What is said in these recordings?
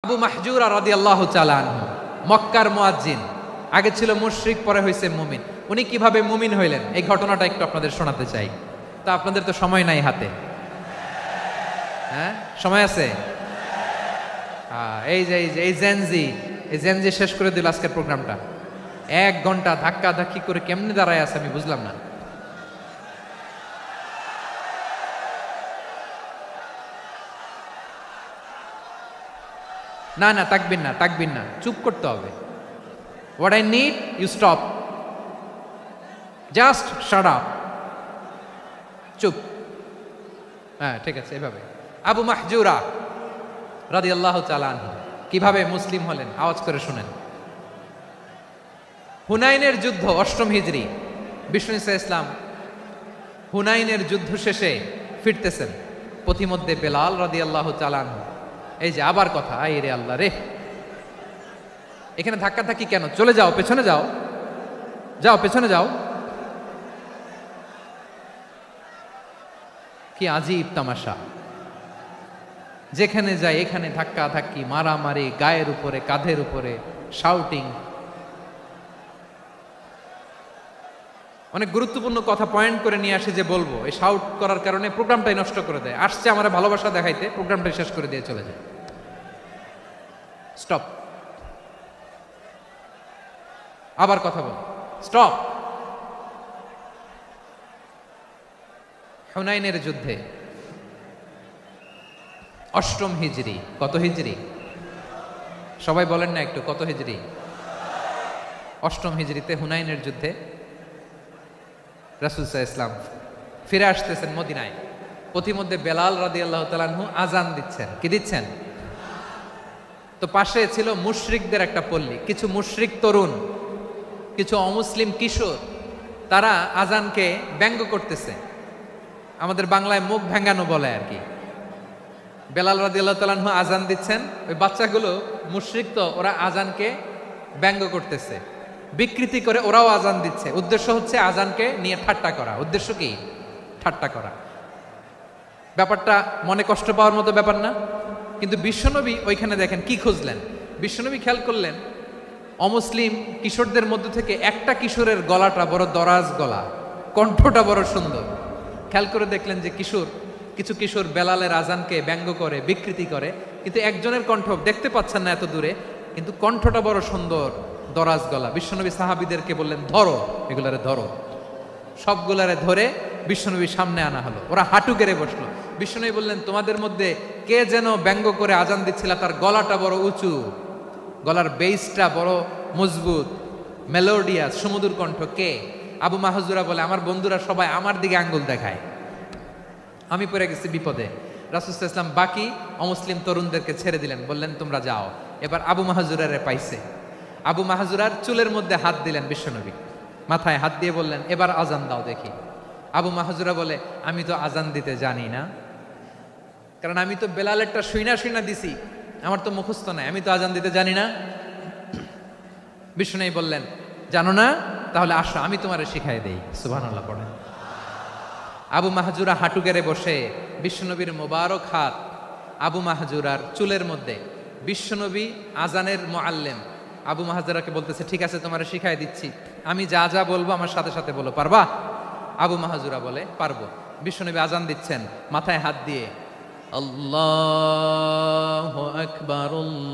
আবু মাহজুরা রাদিয়াল্লাহু তাআলা আনহু মক্কার মুয়াজ্জিন, আগে ছিল মুশরিক, পরে হইছে মুমিন। উনি কিভাবে মুমিন হইলেন এই ঘটনাটা একটু আপনাদের শোনাতে চাই। তা আপনাদের তো সময় নাই হাতে, হ্যাঁ সময় আছে? এই জেনজি শেষ করে দিল আজকের প্রোগ্রামটা। 1 ঘন্টা ধাক্কা ধাক্কি করে কেমনে দাঁড়ায় আছে আমি বুঝলাম না। না তাকবির না, চুপ করতে হবে। What I need, you stop. Just shut up. চুপ। হ্যাঁ ঠিক আছে, এভাবে। আবু মাহজুরা রাদিয়াল্লাহু তাআলা আনহু কিভাবে মুসলিম হলেন আওয়াজ করে শুনেন। হুনাইনের যুদ্ধ 8ম হিজরি, বিষ্ণু ঈসা ইসলাম হুনাইনের যুদ্ধ শেষে ফিরতেছেন। পথিমধ্যে বেলাল রাদিয়াল্লাহু তাআলা আনহু, এই যে আবার কথা, আই রে আল্লাহ রে, এখানে ধাক্কা ধাক্কি কেন? চলে যাও, পেছনে যাও, পেছনে যাও। কি আজীব তামাশা! যেখানে যায় এখানে ধাক্কা ধাক্কি, মারামারি, গায়ের উপরে কাঁধের উপরে শাউটিং। অনেক গুরুত্বপূর্ণ কথা পয়েন্ট করে নিয়ে আসে যে বলবো, এই শাউট করার কারণে প্রোগ্রামটাই নষ্ট করে দেয়। আসছে আমার ভালোবাসা দেখাইতে, প্রোগ্রামটাই শেষ করে দিয়ে চলে যায়। স্টপ। আবার কথা বল, স্টপ। হুনাইনের যুদ্ধে 8ম হিজরি, কত হিজরি সবাই বলেন না একটু, কত হিজরি? 8ম হিজরিতে হুনাইনের যুদ্ধে রাসূল সাল্লাল্লাহু আলাইহি ওয়াসাল্লাম ফিরে আসতেছেন মদিনায়। পথিমধ্যে বেলাল রাদিয়াল্লাহু তাআলা আনহু আজান দিচ্ছেন। কি দিচ্ছেন? তো পাশে ছিল মুশরিকদের একটা পল্লী, কিছু মুশরিক তরুণ, কিছু অমুসলিম কিশোর, তারা আজানকে ব্যঙ্গ করতেছে। আমাদের বাংলায় মুখ ভেঙ্গানো বলে আর কি। বেলাল রাদিয়াল্লাহু তাআলা আনহু আজান দিচ্ছেন, ওই বাচ্চাগুলো মুশরিক, তো ওরা আজানকে ব্যঙ্গ করতেছে, বিকৃতি করে ওরাও আজান দিচ্ছে। উদ্দেশ্য হচ্ছে আজানকে নিয়ে ঠাট্টা করা। উদ্দেশ্য কি? ঠাট্টা করা। ব্যাপারটা মনে কষ্ট পাওয়ার মতো ব্যাপার না? কিন্তু বিশ্বনবী ওইখানে দেখেন কি খুঁজলেন। বিশ্বনবী খেয়াল করলেন অমুসলিম কিশোরদের মধ্য থেকে একটা কিশোরের গলাটা বড় দরাজ গলা, কণ্ঠটা বড় সুন্দর। খেয়াল করে দেখলেন যে কিছু কিশোর বেলালের আজানকে ব্যঙ্গ করে, বিকৃতি করে, কিন্তু একজনের কণ্ঠ দেখতে পাচ্ছেন না এত দূরে, কিন্তু কণ্ঠটা বড় সুন্দর, দরাজ গলা। বিশ্বনবী সাহাবীদেরকে বললেন, ধরো এগুলারে, ধরো। সবগুলারে ধরে বিশ্বনবীর সামনে আনা হলো। ওরা হাঁটু গেড়ে বসলো। বিশ্বনবী বললেন, তোমাদের মধ্যে কে যেন ব্যঙ্গ করে আজান দিচ্ছিল, তার গলাটা বড় উঁচু, গলার বেসটা বড় মজবুত, মেলোডিয়াস, সুমধুর কণ্ঠ। কে? আবু মাহজুরা বলে, আমার বন্ধুরা সবাই আমার দিকে আঙ্গুল দেখায়, আমি পড়ে গেছি বিপদে। রাসূল সাল্লাল্লাহু আলাইহি ওয়াসাল্লাম বাকি অমুসলিম তরুণদেরকে ছেড়ে দিলেন, বললেন তোমরা যাও। এবার আবু মাহজুরারে পাইছে। আবু মাহজুরার চুলের মধ্যে হাত দিলেন বিশ্বনবী, মাথায় হাত দিয়ে বললেন, এবার আজান দাও দেখি। আবু মাহজুরা বলে, আমি তো আজান দিতে জানি না, কারণ আমি তো বেলালেরটা শুইনা দিছি, আমার তো মুখস্থ নাই, আমি তো আজান দিতে জানি না। বিশ্বনবী বললেন, জানো না? তাহলে আসো, আমি তোমারে শিখাই দেই। সুবহানাল্লাহ পড়েন। আবু মাহজুরা হাঁটু গেড়ে বসে, বিশ্বনবীর মোবারক হাত আবু মাহজুরার চুলের মধ্যে। বিশ্বনবী আজানের মুআল্লিম আবু মাহজুরাকে বলতেছে, ঠিক আছে তোমারে শিখাই দিচ্ছি, আমি যা যা বলবো আমার সাথে সাথে বলো, পারবা? আবু মাহজুরা বলে, পারবো। বিশ্বনবী আজান দিচ্ছেন মাথায় হাত দিয়ে, আল্লাহু আকবার, আল্লাহু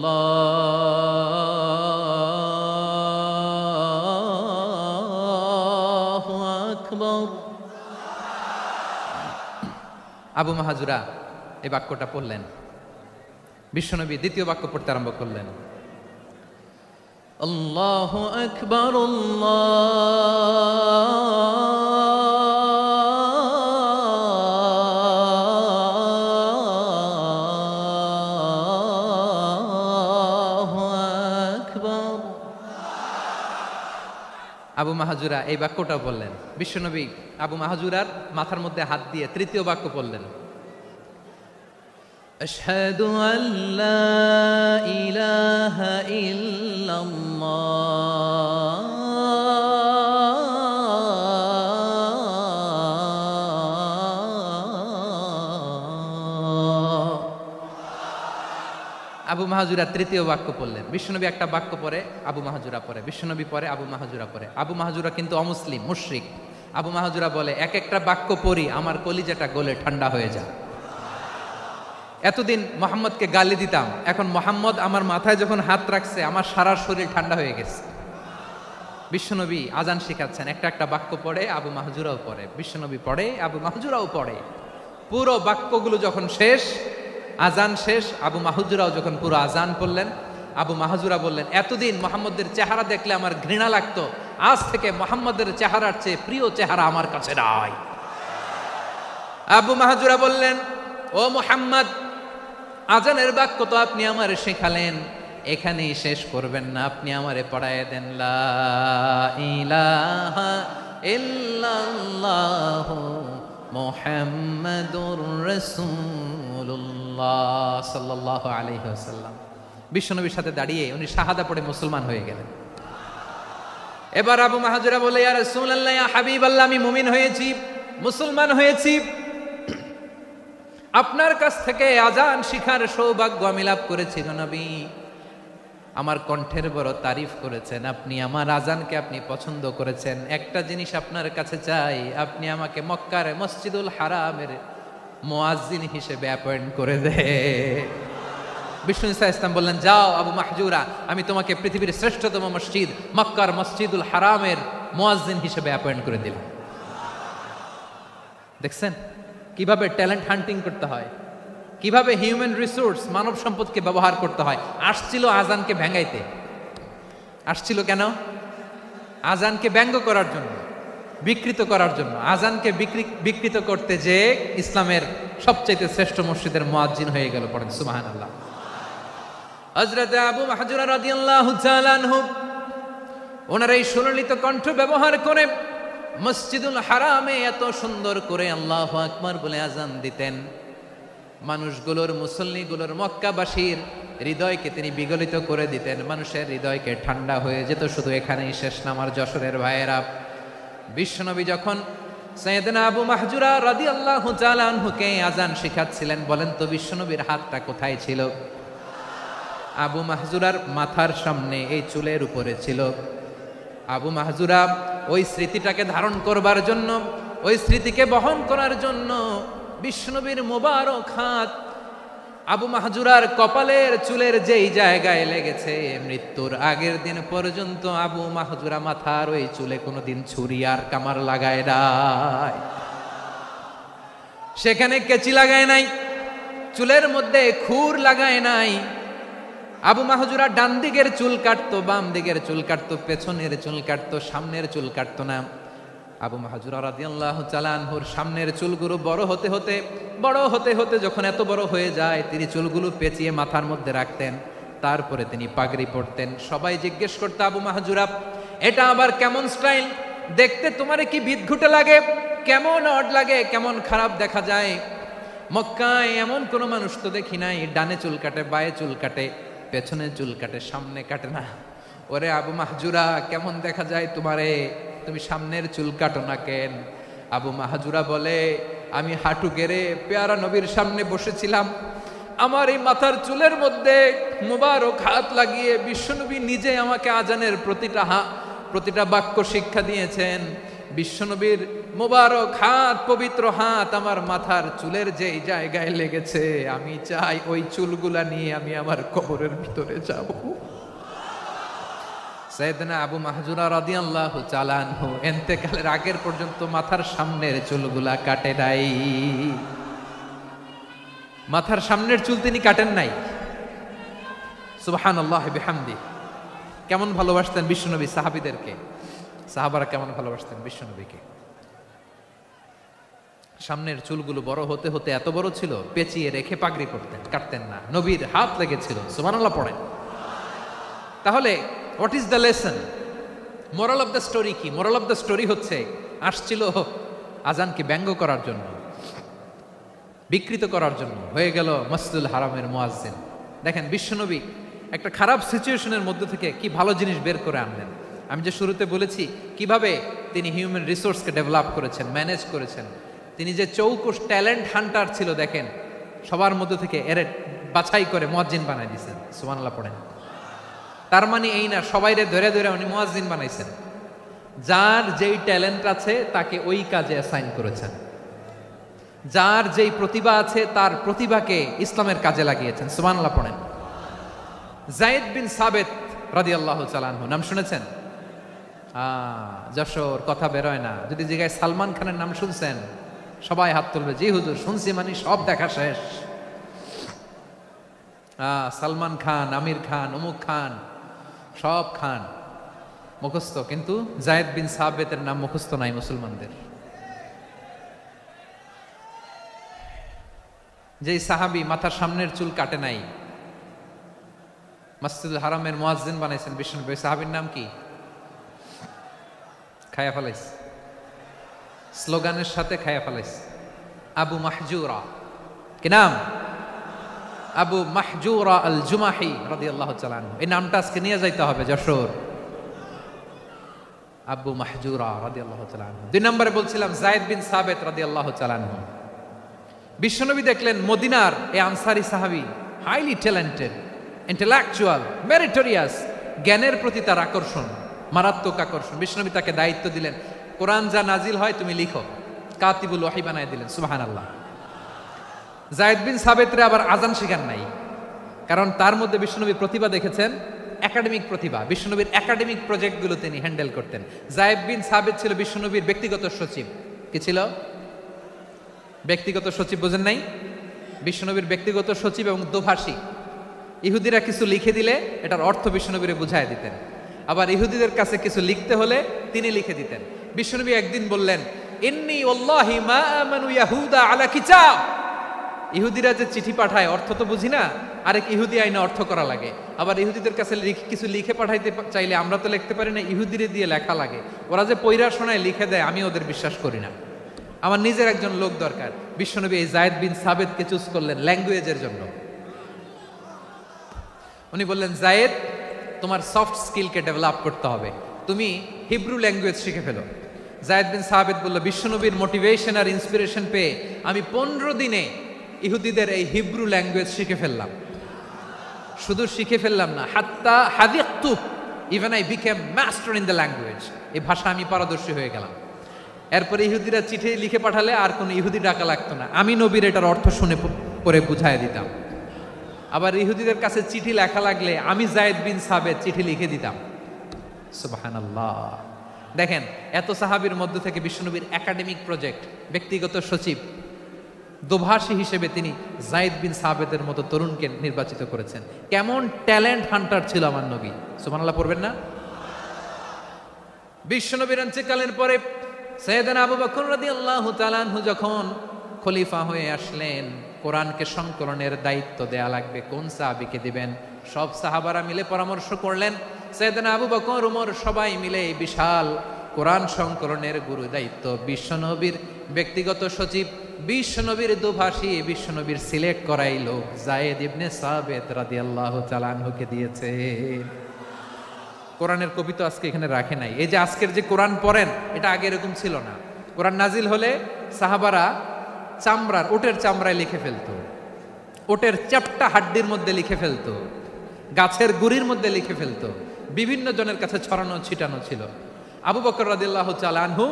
আকবার। আবু মাহজুরা এই বাক্যটা পড়লেন। বিশ্বনবী দ্বিতীয় বাক্য পড়তে আরম্ভ করলেন, আল্লাহু আকবার, আল্লাহু আকবার। আবু মাহজুরা এই বাক্যটা বললেন। বিশ্বনবী আবু মাহজুরার মাথার মধ্যে হাত দিয়ে তৃতীয় বাক্য বললেন, আশহাদু আল্লা ইলাহা ইল্লাল্লাহ, আবু মাহাজুরা তৃতীয় বাক্য পড়লেন। বিশ্বনবী একটা বাক্য পরে আবু মাহাজুরা পরে, বিশ্বনবী পরে আবু মাহাজুরা পরে। আবু মাহাজুরা কিন্তু অমুসলিম, মুশরিক। আবু মাহাজুরা বলে, এক একটা বাক্য পড়ি আমার কলিজাটা গলে ঠান্ডা হয়ে যায়। এতদিন মোহাম্মদকে গালি দিতাম, এখন মোহাম্মদ আমার মাথায় যখন হাত রাখছে আমার সারা শরীর ঠান্ডা হয়ে গেছে। বিশ্বনবী আজান শিখাচ্ছেন, একটা একটা বাক্য পড়ে আবু মাহজুরাও পড়ে, বিশ্বনবী পড়ে আবু মাহজুরাও পড়ে। পুরো বাক্যগুলো যখন শেষ, আজান শেষ, আবু মাহজুরাও যখন পুরো আজান পড়লেন, আবু মাহজুরা বললেন, এতদিন মোহাম্মদের চেহারা দেখলে আমার ঘৃণা লাগতো, আজ থেকে মোহাম্মদের চেহারার চেয়ে প্রিয় চেহারা আমার কাছে নাই। আবু মাহজুরা বললেন, ও মুহাম্মদ, আজানের বাক্য তো আপনি আমার শেখালেন, এখানেই শেষ করবেন না, আপনি আমারে পড়ায় দেন, লা ইলাহা ইল্লাল্লাহ মুহাম্মাদুর রাসূলুল্লাহ সাল্লাল্লাহু আলাইহি ওয়াসাল্লাম। বিশ্বনবীর সাথে দাঁড়িয়ে উনি শাহাদা পড়ে মুসলমান হয়ে গেলেন। এবার আবু মাহজুরা বলে, ইয়া রাসূলুল্লাহ, ইয়া হাবিবাল্লাহ, আমি মুমিন হয়েছি, মুসলমান হয়েছি, আপনার কাছ থেকে আজান শিখার সৌভাগ্য আমি লাভ করেছি গো নবী। আমার কণ্ঠের বড় তারিফ করেছেন আপনি, আমার আজানকে আপনি পছন্দ করেছেন। একটা জিনিস আপনার কাছে চাই, আপনি আমাকে মক্কার মসজিদুল হারামের মুয়াজ্জিন হিসেবে অ্যাপয়েন্ট করে দে। বিষ্ণু ইসা ইসলাম বললেন, যাও আবু মাহজুরা, আমি তোমাকে পৃথিবীর শ্রেষ্ঠতম মসজিদ মক্কার মসজিদুল হারামের মুয়াজ্জিন হিসেবে অ্যাপয়েন্ট করে দিলাম। দেখছেন কিভাবে ট্যালেন্ট হান্টিং করতে হয়, কিভাবে হিউম্যান রিসোর্স মানব সম্পদকে ব্যবহার করতে হয়। আসছিল আজানকে ভেঙাইতে, আসছিল কেন? আজানকে ব্যঙ্গ করার জন্য, বিকৃত করার জন্য। আজানকে বিকৃত করতে যে ইসলামের সবচেয়ে শ্রেষ্ঠ মসজিদের মুয়াজ্জিন হয়ে গেল। পড়েন সুবহানাল্লাহ। হযরত আবু মাহজুরা রাদিয়াল্লাহু তাআলা আনহু ওনার এই সুললিত কণ্ঠ ব্যবহার করে মসজিদুল হারামে এত সুন্দর করে আল্লাহু আকবার বলে আজান দিতেন, মানুষগুলোর, মুসল্লিগুলোর, মক্কাবাসীর হৃদয়কে তিনি বিগলিত করে দিতেন, মানুষের হৃদয়কে ঠান্ডা হয়ে যেত। শুধু এখানেই শেষ না আমার যশোরের ভাইয়েরা, বিশ্বনবী যখন সাইয়েদনা আবু মাহজুরা রাদিয়াল্লাহু তাআলা আনহুকে আজান শিখাচ্ছিলেন, বলেন তো বিশ্বনবীর হাতটা কোথায় ছিল? আবু মাহজুরার মাথার সামনে, এই চুলের উপরে ছিল। আবু মাহজুরা ওই স্মৃতিটাকে ধারণ করবার জন্য, ওই স্মৃতিকে বহন করার জন্য বিশ্বনবীর মোবারক হাত আবু মাহজুরার কপালের চুলের যেই জায়গায় লেগেছে, মৃত্যুর আগের দিন পর্যন্ত আবু মাহজুরা মাথার ওই চুলে কোনোদিন ছুরি আর কামার লাগায় নাই, সেখানে কেচি লাগায় নাই, চুলের মধ্যে খুর লাগায় নাই। আবু মাহজুরা ডান দিকের চুল কাটতো, বাম দিকের চুল কাটতো, পেছনের চুল কাটতো, সামনের চুল কাটতো না। আবু মাহজুরা রাদিয়াল্লাহু তাআলা আনহুর সামনের চুলগুলো বড় হতে হতে যখন এত বড় হয়ে যায়, তিনি চুলগুলো পেঁচিয়ে মাথার মধ্যে রাখতেন, তারপরে তিনি পাগড়ি পরতেন। সবাই জিজ্ঞেস করতো, আবু মাহজুরা, এটা আবার কেমন স্টাইল? দেখতে তোমারে কি বিদঘুটে লাগে, কেমন অড লাগে, কেমন খারাপ দেখা যায়। মক্কায় এমন কোনো মানুষ তো দেখি নাই, ডানে চুল কাটে, বায়ে চুল কাটে, পেছনে চুল কাটে, সামনে কাটে না। ওরে আবু মাহজুরা, কেমন দেখা যায় তোমারে, তুমি সামনের চুল কাটো না কেন? আবু মাহজুরা বলে, আমি হাঁটু গেড়ে পেয়ারা নবীর সামনে বসেছিলাম, আমার এই মাথার চুলের মধ্যে মুবারক হাত লাগিয়ে বিশ্বনবী নিজে আমাকে আজানের প্রতিটা বাক্য শিক্ষা দিয়েছেন। বিশ্বনবীর মুবারক হাত, পবিত্র হাত আমার মাথার চুলের যেই জায়গায় লেগেছে, আমি চাই ওই চুলগুলা নিয়ে আমি আমার কবরের ভিতরে যাব। সাইয়েদনা আবু মাহজুরা রাদিয়াল্লাহু তাআলা আনহু ইন্তেকালের আগের পর্যন্ত মাথার সামনের চুলগুলা কাটে নাই, মাথার সামনের চুল তিনি কাটেন নাই। সুবহানাল্লাহি বিহামদি। কেমন ভালোবাসতেন বিশ্বনবী সাহাবীদেরকে, সাহাবারা কেমন ভালোবাসতেন বিশ্বনবীকে। সামনের চুলগুলো বড় হতে হতে এত বড় ছিল, পেঁচিয়ে রেখে পাগড়ি পরতেন, কাটতেন না। নবীর হাত লেগেছিল, সুবহানাল্লাহ পড়েন। তাহলে what is the lesson, moral of the story কি? মোরাল অফ দ্য স্টোরি হচ্ছে, আসছিল আজানকে ব্যঙ্গ করার জন্য, বিকৃত করার জন্য, হয়ে গেল মসজিদুল হারামের মুয়াজ্জিন। দেখেন বিশ্বনবী একটা খারাপ সিচুয়েশনের মধ্যে থেকে কি ভালো জিনিস বের করে আনলেন। আমি যে শুরুতে বলেছি কিভাবে তিনি হিউম্যান রিসোর্সকে ডেভেলপ করেছেন, ম্যানেজ করেছেন। তিনি যে চৌকুশ ট্যালেন্ট হান্টার ছিল, দেখেন সবার মধ্যে থেকে এর বাছাই করে মুয়াজ্জিন বানাই দিয়েছেন। সুবহানাল্লাহ পড়েন। তার মানে এই না সবাইরে ধরে ধরে উনি মুয়াজ্জিন বানাইছেন, যার যেই ট্যালেন্ট আছে তাকে ওই কাজে অ্যাসাইন করেছেন, যার যেই প্রতিভা আছে তার প্রতিভাকে ইসলামের কাজে লাগিয়েছেন। সুবহানাল্লাহ পড়েন। যায়েদ বিন সাবিত রাদিয়াল্লাহু তাআলা আনহু নাম শুনেছেন? যশোর কথা বেরোয় না, যদি জিজ্ঞাসা সালমান খানের নাম শুনছেন সবাই হাত তুলবে, জি হুজুর শুনছি, মানে সব দেখা শেষ। সালমান খান, আমির খান, অমুক খান, সব খান মুখস্থ, কিন্তু যায়েদ বিন সাবিতের নাম মুখস্থ নাই মুসলমানদের। যেই সাহাবী মাথার সামনের চুল কাটে নাই, মসজিদুল হারামের মুয়াজ্জিন বানাইছেন বিশ্বনবী, সাহাবীর নাম কি? খায়া ফেলাইস, স্লোগানের সাথে খায়া ফেলাইস। আবু মাহজুরা, কি নাম? আবু মাহজুরা আল জুমাহি রাদিয়াল্লাহু তাআলা আনহু। এই নামটা আজকে নিয়ে যাইতে হবে যশোর। আবু মাহজুরা রাদিয়াল্লাহু তাআলা আনহু। 2 নম্বরে বলছিলাম যায়েদ বিন সাবিত রাদিয়াল্লাহু তাআলা আনহু। বিশ্বনবী দেখলেন মদিনার এই আনসারী সাহাবী হাইলি ট্যালেন্টেড, ইন্টেলেকচুয়াল, মেরিটোরিয়াস, জ্ঞানের প্রতি তার আকর্ষণ, মারাত্মক আকর্ষণ। বিশ্বনবী তাকে দায়িত্ব দিলেন, কোরআন যা নাজিল হয় তুমি লিখো, কাতিবুল ওয়াহি বানায় দিলেন। সুবহানাল্লাহ। যায়েদ বিন সাবিতরে আবার আজান শিখান নাই, কারণ তার মধ্যে বিশ্বনবী প্রতিভা দেখেছেন, একাডেমিক প্রতিভা। বিশ্বনবীর একাডেমিক প্রজেক্টগুলো তিনি হ্যান্ডেল করতেন। যায়েদ বিন সাবিত ছিল বিশ্বনবীর ব্যক্তিগত সচিব। কি ছিল? ব্যক্তিগত সচিব। বোঝেন নাই? বিশ্বনবীর ব্যক্তিগত সচিব এবং দোভাষী। ইহুদিরা কিছু লিখে দিলে এটার অর্থ বিশ্বনবীরে বুঝায় দিতেন, আবার ইহুদিদের কাছে কিছু লিখতে হলে তিনি লিখে দিতেন। বিশ্বনবী একদিন বললেন, ইন্নী ওয়াল্লাহি মা আমানু ইয়াহুদা আলা কিতাব। ইহুদিরা যে চিঠি পাঠায় অর্থ তো বুঝি না, আরেক ইহুদি আইনে অর্থ করা লাগে। আবার ইহুদিদের কাছে কিছু লিখে পাঠাইতে চাইলে আমরা তো লিখতে পারি না, ইহুদিরে দিয়ে লেখা লাগে। ওরা যে পয়রা শোনায় লিখে দেয়, আমি ওদের বিশ্বাস করি না, আমার নিজের একজন লোক দরকার। বিশ্বনবী এই যায়েদ বিন সাবিতকে চুজ করলেন ল্যাঙ্গুয়েজের জন্য। উনি বললেন, যায়েদ তোমার সফট স্কিলকে ডেভেলপ করতে হবে, তুমি হিব্রু ল্যাঙ্গুয়েজ শিখে ফেলো। যায়েদ বিন সাবিত বলল, বিশ্বনবীর মোটিভেশন আর ইন্সপিরেশন পেয়ে আমি 15 দিনে ইহুদিদের এই হিব্রু ল্যাঙ্গুয়েজ শিখে ফেললাম। শুধু শিখে ফেললাম না, হাত্তা হাদিকতু, even I became master in the language. এই ভাষা আমি পারদর্শী হয়ে গেলাম। এরপরে ইহুদিরা চিঠি লিখে পাঠালে আর কোনো ইহুদি ডাকা লাগতো না, আমি নবীর এটার অর্থ শুনে পরে বুঝাই দিতাম। আবার ইহুদিদের কাছে চিঠি লেখা লাগলে আমি যায়েদ বিন সাবিত চিঠি লিখে দিতাম। সুবহানাল্লাহ। দেখেন, এত সাহাবীর মধ্য থেকে বিশ্বনবীর একাডেমিক প্রজেক্ট, ব্যক্তিগত সচিব, দোভাষী হিসেবে তিনি যায়েদ বিন সাবিতের মতো তরুণকে নির্বাচিত করেছেন। কেমন ট্যালেন্ট হান্টার ছিল আমার নবী। সুবহানাল্লাহ পড়বেন না? বিশ্বনবীর ইন্তেকালের পরে সাইয়েদনা আবু বকর রাদিয়াল্লাহু তাআলা আনহু যখন খলিফা হয়ে আসলেন, কোরআনকে সংকলনের দায়িত্ব দেয়া লাগবে, কোন সাহাবীকে দিবেন? সব সাহাবারা মিলে পরামর্শ করলেন। সাইয়েদনা আবু বকর, উমর সবাই মিলে এই বিশাল কোরআন সংকলনের গুরু দায়িত্ব বিশ্বনবীর ব্যক্তিগত সচিব, বিশ্বনবীর দোভাষী, বিশ্বনবীর সিলেক্ট করাই লোক যায়েদ ইবনে সাবিত রাদিয়াল্লাহু তাআলা আনহুকে দিয়েছে। কোরআনের কবি তো আজকে এখানে রাখে নাই। এই যে আজকের যে কোরআন পড়েন, এটা আগে এরকম ছিল না। কোরআন নাজিল হলে সাহাবারা চামড়ার, ওটের চামড়ায় লিখে ফেলতো, ওটের চ্যাপ্টা হাড্ডির মধ্যে লিখে ফেলতো, গাছের গুড়ির মধ্যে লিখে ফেলতো, বিভিন্ন জনের কাছে ছড়ানো ছিটানো ছিল। আবু বকর রাদিয়াল্লাহু তাআলা আনহু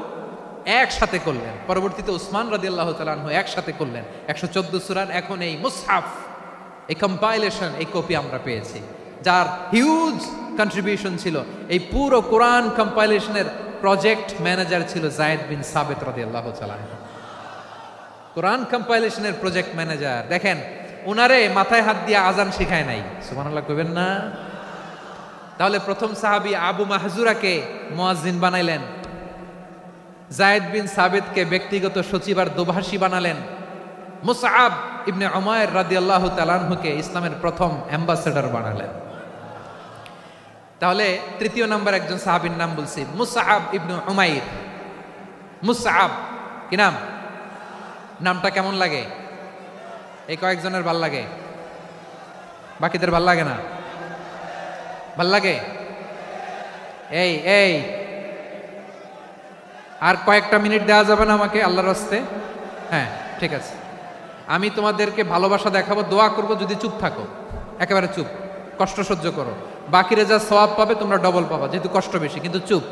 একসাথে করলেন, পরবর্তীতে উসমান রাদিয়াল্লাহু তাআলা আনহু একসাথে করলেন। 114 সূরার এখন এই মুসহাফ, এই কম্পাইলেশন, এই কপি আমরা পেয়েছি, যার হিউজ কন্ট্রিবিউশন ছিল। এই পুরো কোরআন কম্পাইলেশনের প্রজেক্ট ম্যানেজার ছিল যায়েদ বিন সাবিত রাদিয়াল্লাহু তাআলা আনহু। কোরআন কম্পাইলেশনের প্রজেক্ট ম্যানেজার। দেখেন, উনারে মাথায় হাত দিয়ে আজান শিখায় নাই। সুবহানাল্লাহ কইবেন না? তাহলে প্রথম সাহাবী আবু মাহজুরাকে মুয়াজ্জিন বানাইলেন, যায়েদ বিন সাবিতকে ব্যক্তিগত সচিব আর দোভাষী বানালেন, মুসআব ইবনে উমাইর রাদিয়াল্লাহু তাআলা আনহুকে ইসলামের প্রথম অ্যাম্বাসেডর বানালেন। তাহলে তৃতীয় নাম্বার একজন সাহাবীর নাম বলছি, মুসআব ইবনে উমাইর। মুসআব কি নাম? নামটা কেমন লাগে? এই কয়েকজনের ভাল লাগে, বাকিদের ভাল লাগে না? ভাল লাগে? এই এই আর কয়েকটা মিনিট দেওয়া যাবে না আমাকে আল্লাহর রাস্তে? হ্যাঁ ঠিক আছে। আমি তোমাদেরকে ভালোবাসা দেখাবো, দোয়া করব যদি চুপ থাকো, একেবারে চুপ, কষ্ট সহ্য করো, বাকিরা যা সওয়াব পাবে তোমরা ডবল পাবা, যেহেতু কষ্ট বেশি, কিন্তু চুপ।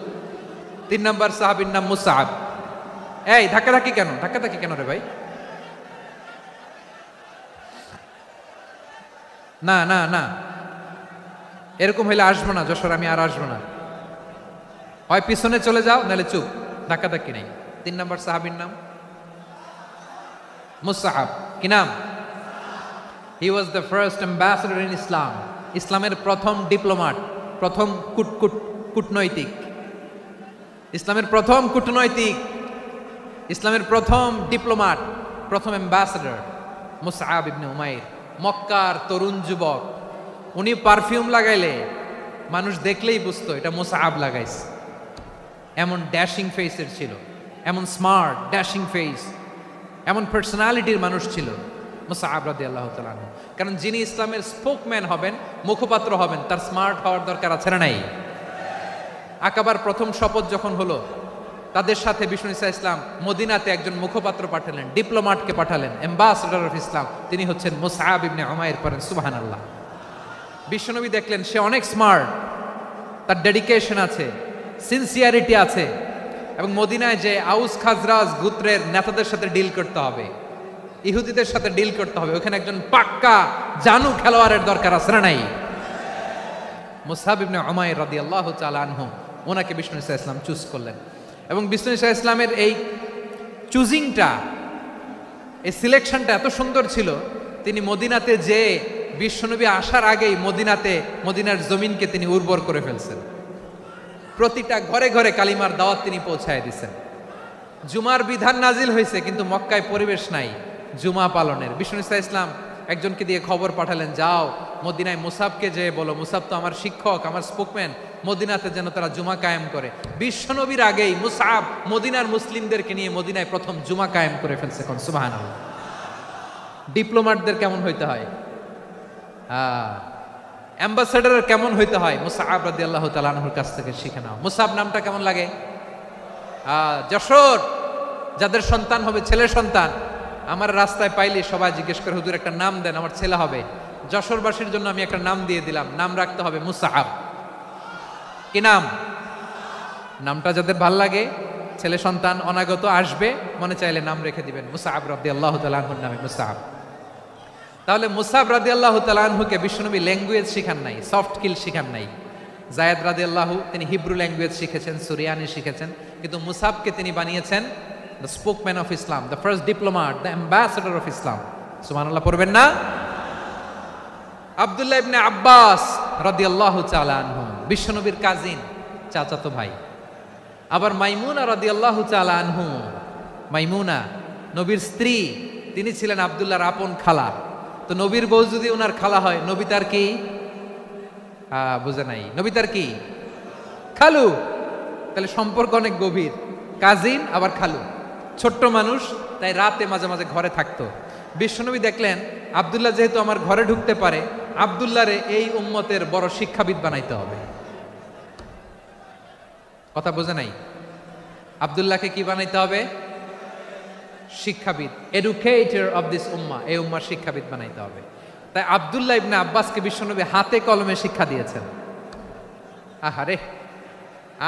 3 নম্বর সাহাবীর নাম মুসআব। এই ধাক্কাধাক্কি কেন রে ভাই? না না না, এরকম হইলে আসবো না যশোর, আমি আর আসবো না। হয় পিছনে চলে যাও, নাহলে চুপ, ধাক্কাধাক্কি নেই। 3 নম্বর সাহাবীর নাম মুসআব। কি নাম? He was the first ambassador in Islam. ইসলামের প্রথম ডিপ্লোমাট, প্রথম কূটনৈতিক, ইসলামের প্রথম কূটনৈতিক, ইসলামের প্রথম ডিপ্লোমাট, প্রথম অ্যাম্বাসেডর মুসআব ইবনে উমাইর, মক্কার তরুণ যুবক। উনি পারফিউম লাগাইলে মানুষ দেখলেই বুঝতো এটা মুসআব লাগাইছে। এমন ড্যাশিং ফেসের ছিল, এমন স্মার্ট ড্যাশিং ফেস, এমন পার্সোনালিটির মানুষ ছিল মুসআব রাদিয়াল্লাহু তাআলা আনহু। কারণ যিনি ইসলামের স্পোকম্যান হবেন, মুখপাত্র হবেন, তার স্মার্ট হওয়ার দরকার আছে না নাই? আকাবার প্রথম শপথ যখন হলো, তাদের সাথে বিষ্ণু ঈসা ইসলাম মদিনাতে একজন মুখপাত্র পাঠালেন, ডিপ্লোমাটকে পাঠালেন, অ্যাম্বাসেডর অফ ইসলাম। তিনি হচ্ছেন মুসআব ইবনে উমাইর। পড়েন সুবহানাল্লাহ। বিশ্বনবী দেখলেন সে অনেক স্মার্ট, তার ডেডিকেশন আছে, সিনসিয়ারিটি আছে, এবং মদিনায় যে আউস খাজরাজ গোত্রের নেতাদের সাথে ডিল করতে হবে, ইহুদিদের সাথে ডিল করতে হবে, ওখানে একজন পাক্কা জানু খেলোয়াড়ের দরকার আছে না নাই? মুসআব ইবনে উমাইর রাদিয়াল্লাহু তাআলা আনহু, ওনাকে বিষ্ণু ঈসা ইসলাম চুজ করলেন। এবং বিষ্ণু ঈসা ইসলামের এই চুজিংটা, এই সিলেকশনটা এত সুন্দর ছিল, তিনি মদিনাতে যে বিশ্বনবী আসার আগেই মদিনার জমিনকে তিনি উর্বর করে ফেলছেন। প্রতিটা ঘরে ঘরে কালিমার দাওয়াত তিনি পৌঁছায় দিয়েছেন। জুমার বিধান নাজিল হয়েছে, কিন্তু মক্কায় পরিবেশ নাই জুমা পালনের। বিষ্ণু ঈসা ইসলাম একজনকে দিয়ে খবর পাঠালেন, যাও মদিনায় মুসাবকে যে বলো, মুসাব তো আমার শিক্ষক, আমার স্পোকম্যান, মদিনাতে যেন তারা জুমা কায়েম করে। বিশ্বনবীর আগেই মুসআব মদিনার মুসলিমদেরকে নিয়ে মদিনায় প্রথম জুমা কায়েম করে ফেলছে। কোন সুবহানাল্লাহ। ডিপ্লোম্যাটদের কেমন হইতে হয়, অ্যাম্বাসেডারের কেমন হইতে হয়, মুসআব রাদিয়াল্লাহু তাআলা আনহুর কাছ থেকে শিখে নাও। মুসআব নামটা কেমন লাগে? যশোর যাদের সন্তান হবে, ছেলের সন্তান, আমার রাস্তায় পাইলে সবাই জিজ্ঞেস করে, হুজুর একটা নাম দেন, আমার ছেলে হবে। যশোরবাসীর জন্য আমি একটা নাম দিয়ে দিলাম, নাম রাখতে হবে মুসআব। কি নাম? নামটা যাদের ভাল লাগে, ছেলে সন্তান অনাগত আসবে, মনে চাইলে নাম রেখে দিবেন মুসআব রাদিয়াল্লাহু তাআলা আনহুর নামে মুসআব। তাহলে মুসআব রাদিয়াল্লাহু তাআলা আনহুকে বিশ্বনবী ল্যাঙ্গুয়েজ শিখান নাই, সফট স্কিল শিখান নাই। যায়েদ রাদিয়াল্লাহু তিনি হিব্রু ল্যাঙ্গুয়েজ শিখেছেন, সুরিয়ানি শিখেছেন, কিন্তু মুসআবকে তিনি বানিয়েছেন the spokesman of Islam, the first diplomat, the ambassador of Islam. সুবহানাল্লাহ পড়বেন না? আব্দুল্লাহ ইবনে আব্বাস রাদিয়াল্লাহু তাআলা আনহু বিশ্বনবীর কাজিন, চাচাতো ভাই। আবার মাইমুনা রাদিয়াল্লাহু তাআলা আনহু, মাইমুনা নবীর স্ত্রী, তিনি ছিলেন আব্দুল্লাহর আপন খালা। তো নবীর বউ যদি ওনার খালা হয়, নবী তার কি? বুঝে নাই, নবী তার কি? খালু। তাহলে সম্পর্ক অনেক গভীর, কাজিন আবার খালু। ছোট্ট মানুষ, তাই রাতে মাঝে মাঝে ঘরে থাকতো। বিশ্বনবী দেখলেন আব্দুল্লাহ যেহেতু আমার ঘরে ঢুকতে পারে, আব্দুল্লাহরে এই উম্মতের বড় শিক্ষাবিদ বানাইতে হবে। কথা বোঝে নাই? আব্দুল্লাহকে কি বানাইতে হবে? শিক্ষাবিদ, এডুকেটর অফ দিস উম্মাহ, এই উম্মার শিক্ষাবিদ বানাইতে হবে। তাই আব্দুল্লাহ ইবনে আব্বাসকে বিশ্বনবী হাতে কলমে শিক্ষা দিয়েছেন। আহারে,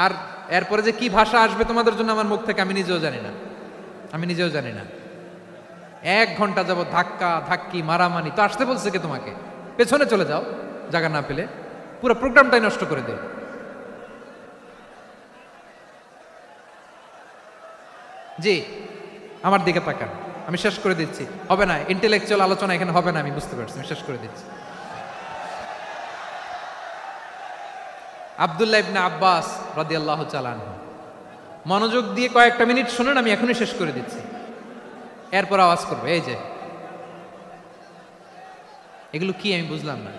আর এরপরে যে কি ভাষা আসবে তোমাদের জন্য আমার মুখ থেকে আমি নিজেও জানি না। 1 ঘন্টা যাবত ধাক্কা ধাক্কি মারামারি। তো আসতে বলছে কে তোমাকে? পেছনে চলে যাও, জায়গা না পেলে। পুরো প্রোগ্রামটাই নষ্ট করে দেয়। জি, আমার দিকে তাকান, আমি শেষ করে দিচ্ছি। হবে না, ইন্টেলেকচুয়াল আলোচনা এখানে হবে না, আমি বুঝতে পারছি, আমি শেষ করে দিচ্ছি। আব্দুল্লাহ ইবনে আব্বাস রাদিয়াল্লাহু তাআলা আনহু, মনোযোগ দিয়ে কয়েকটা মিনিট শুনুন, আমি এখনই শেষ করে দিচ্ছি, এরপর আওয়াজ করবে। এই যে এগুলো কি আমি বুঝলাম না।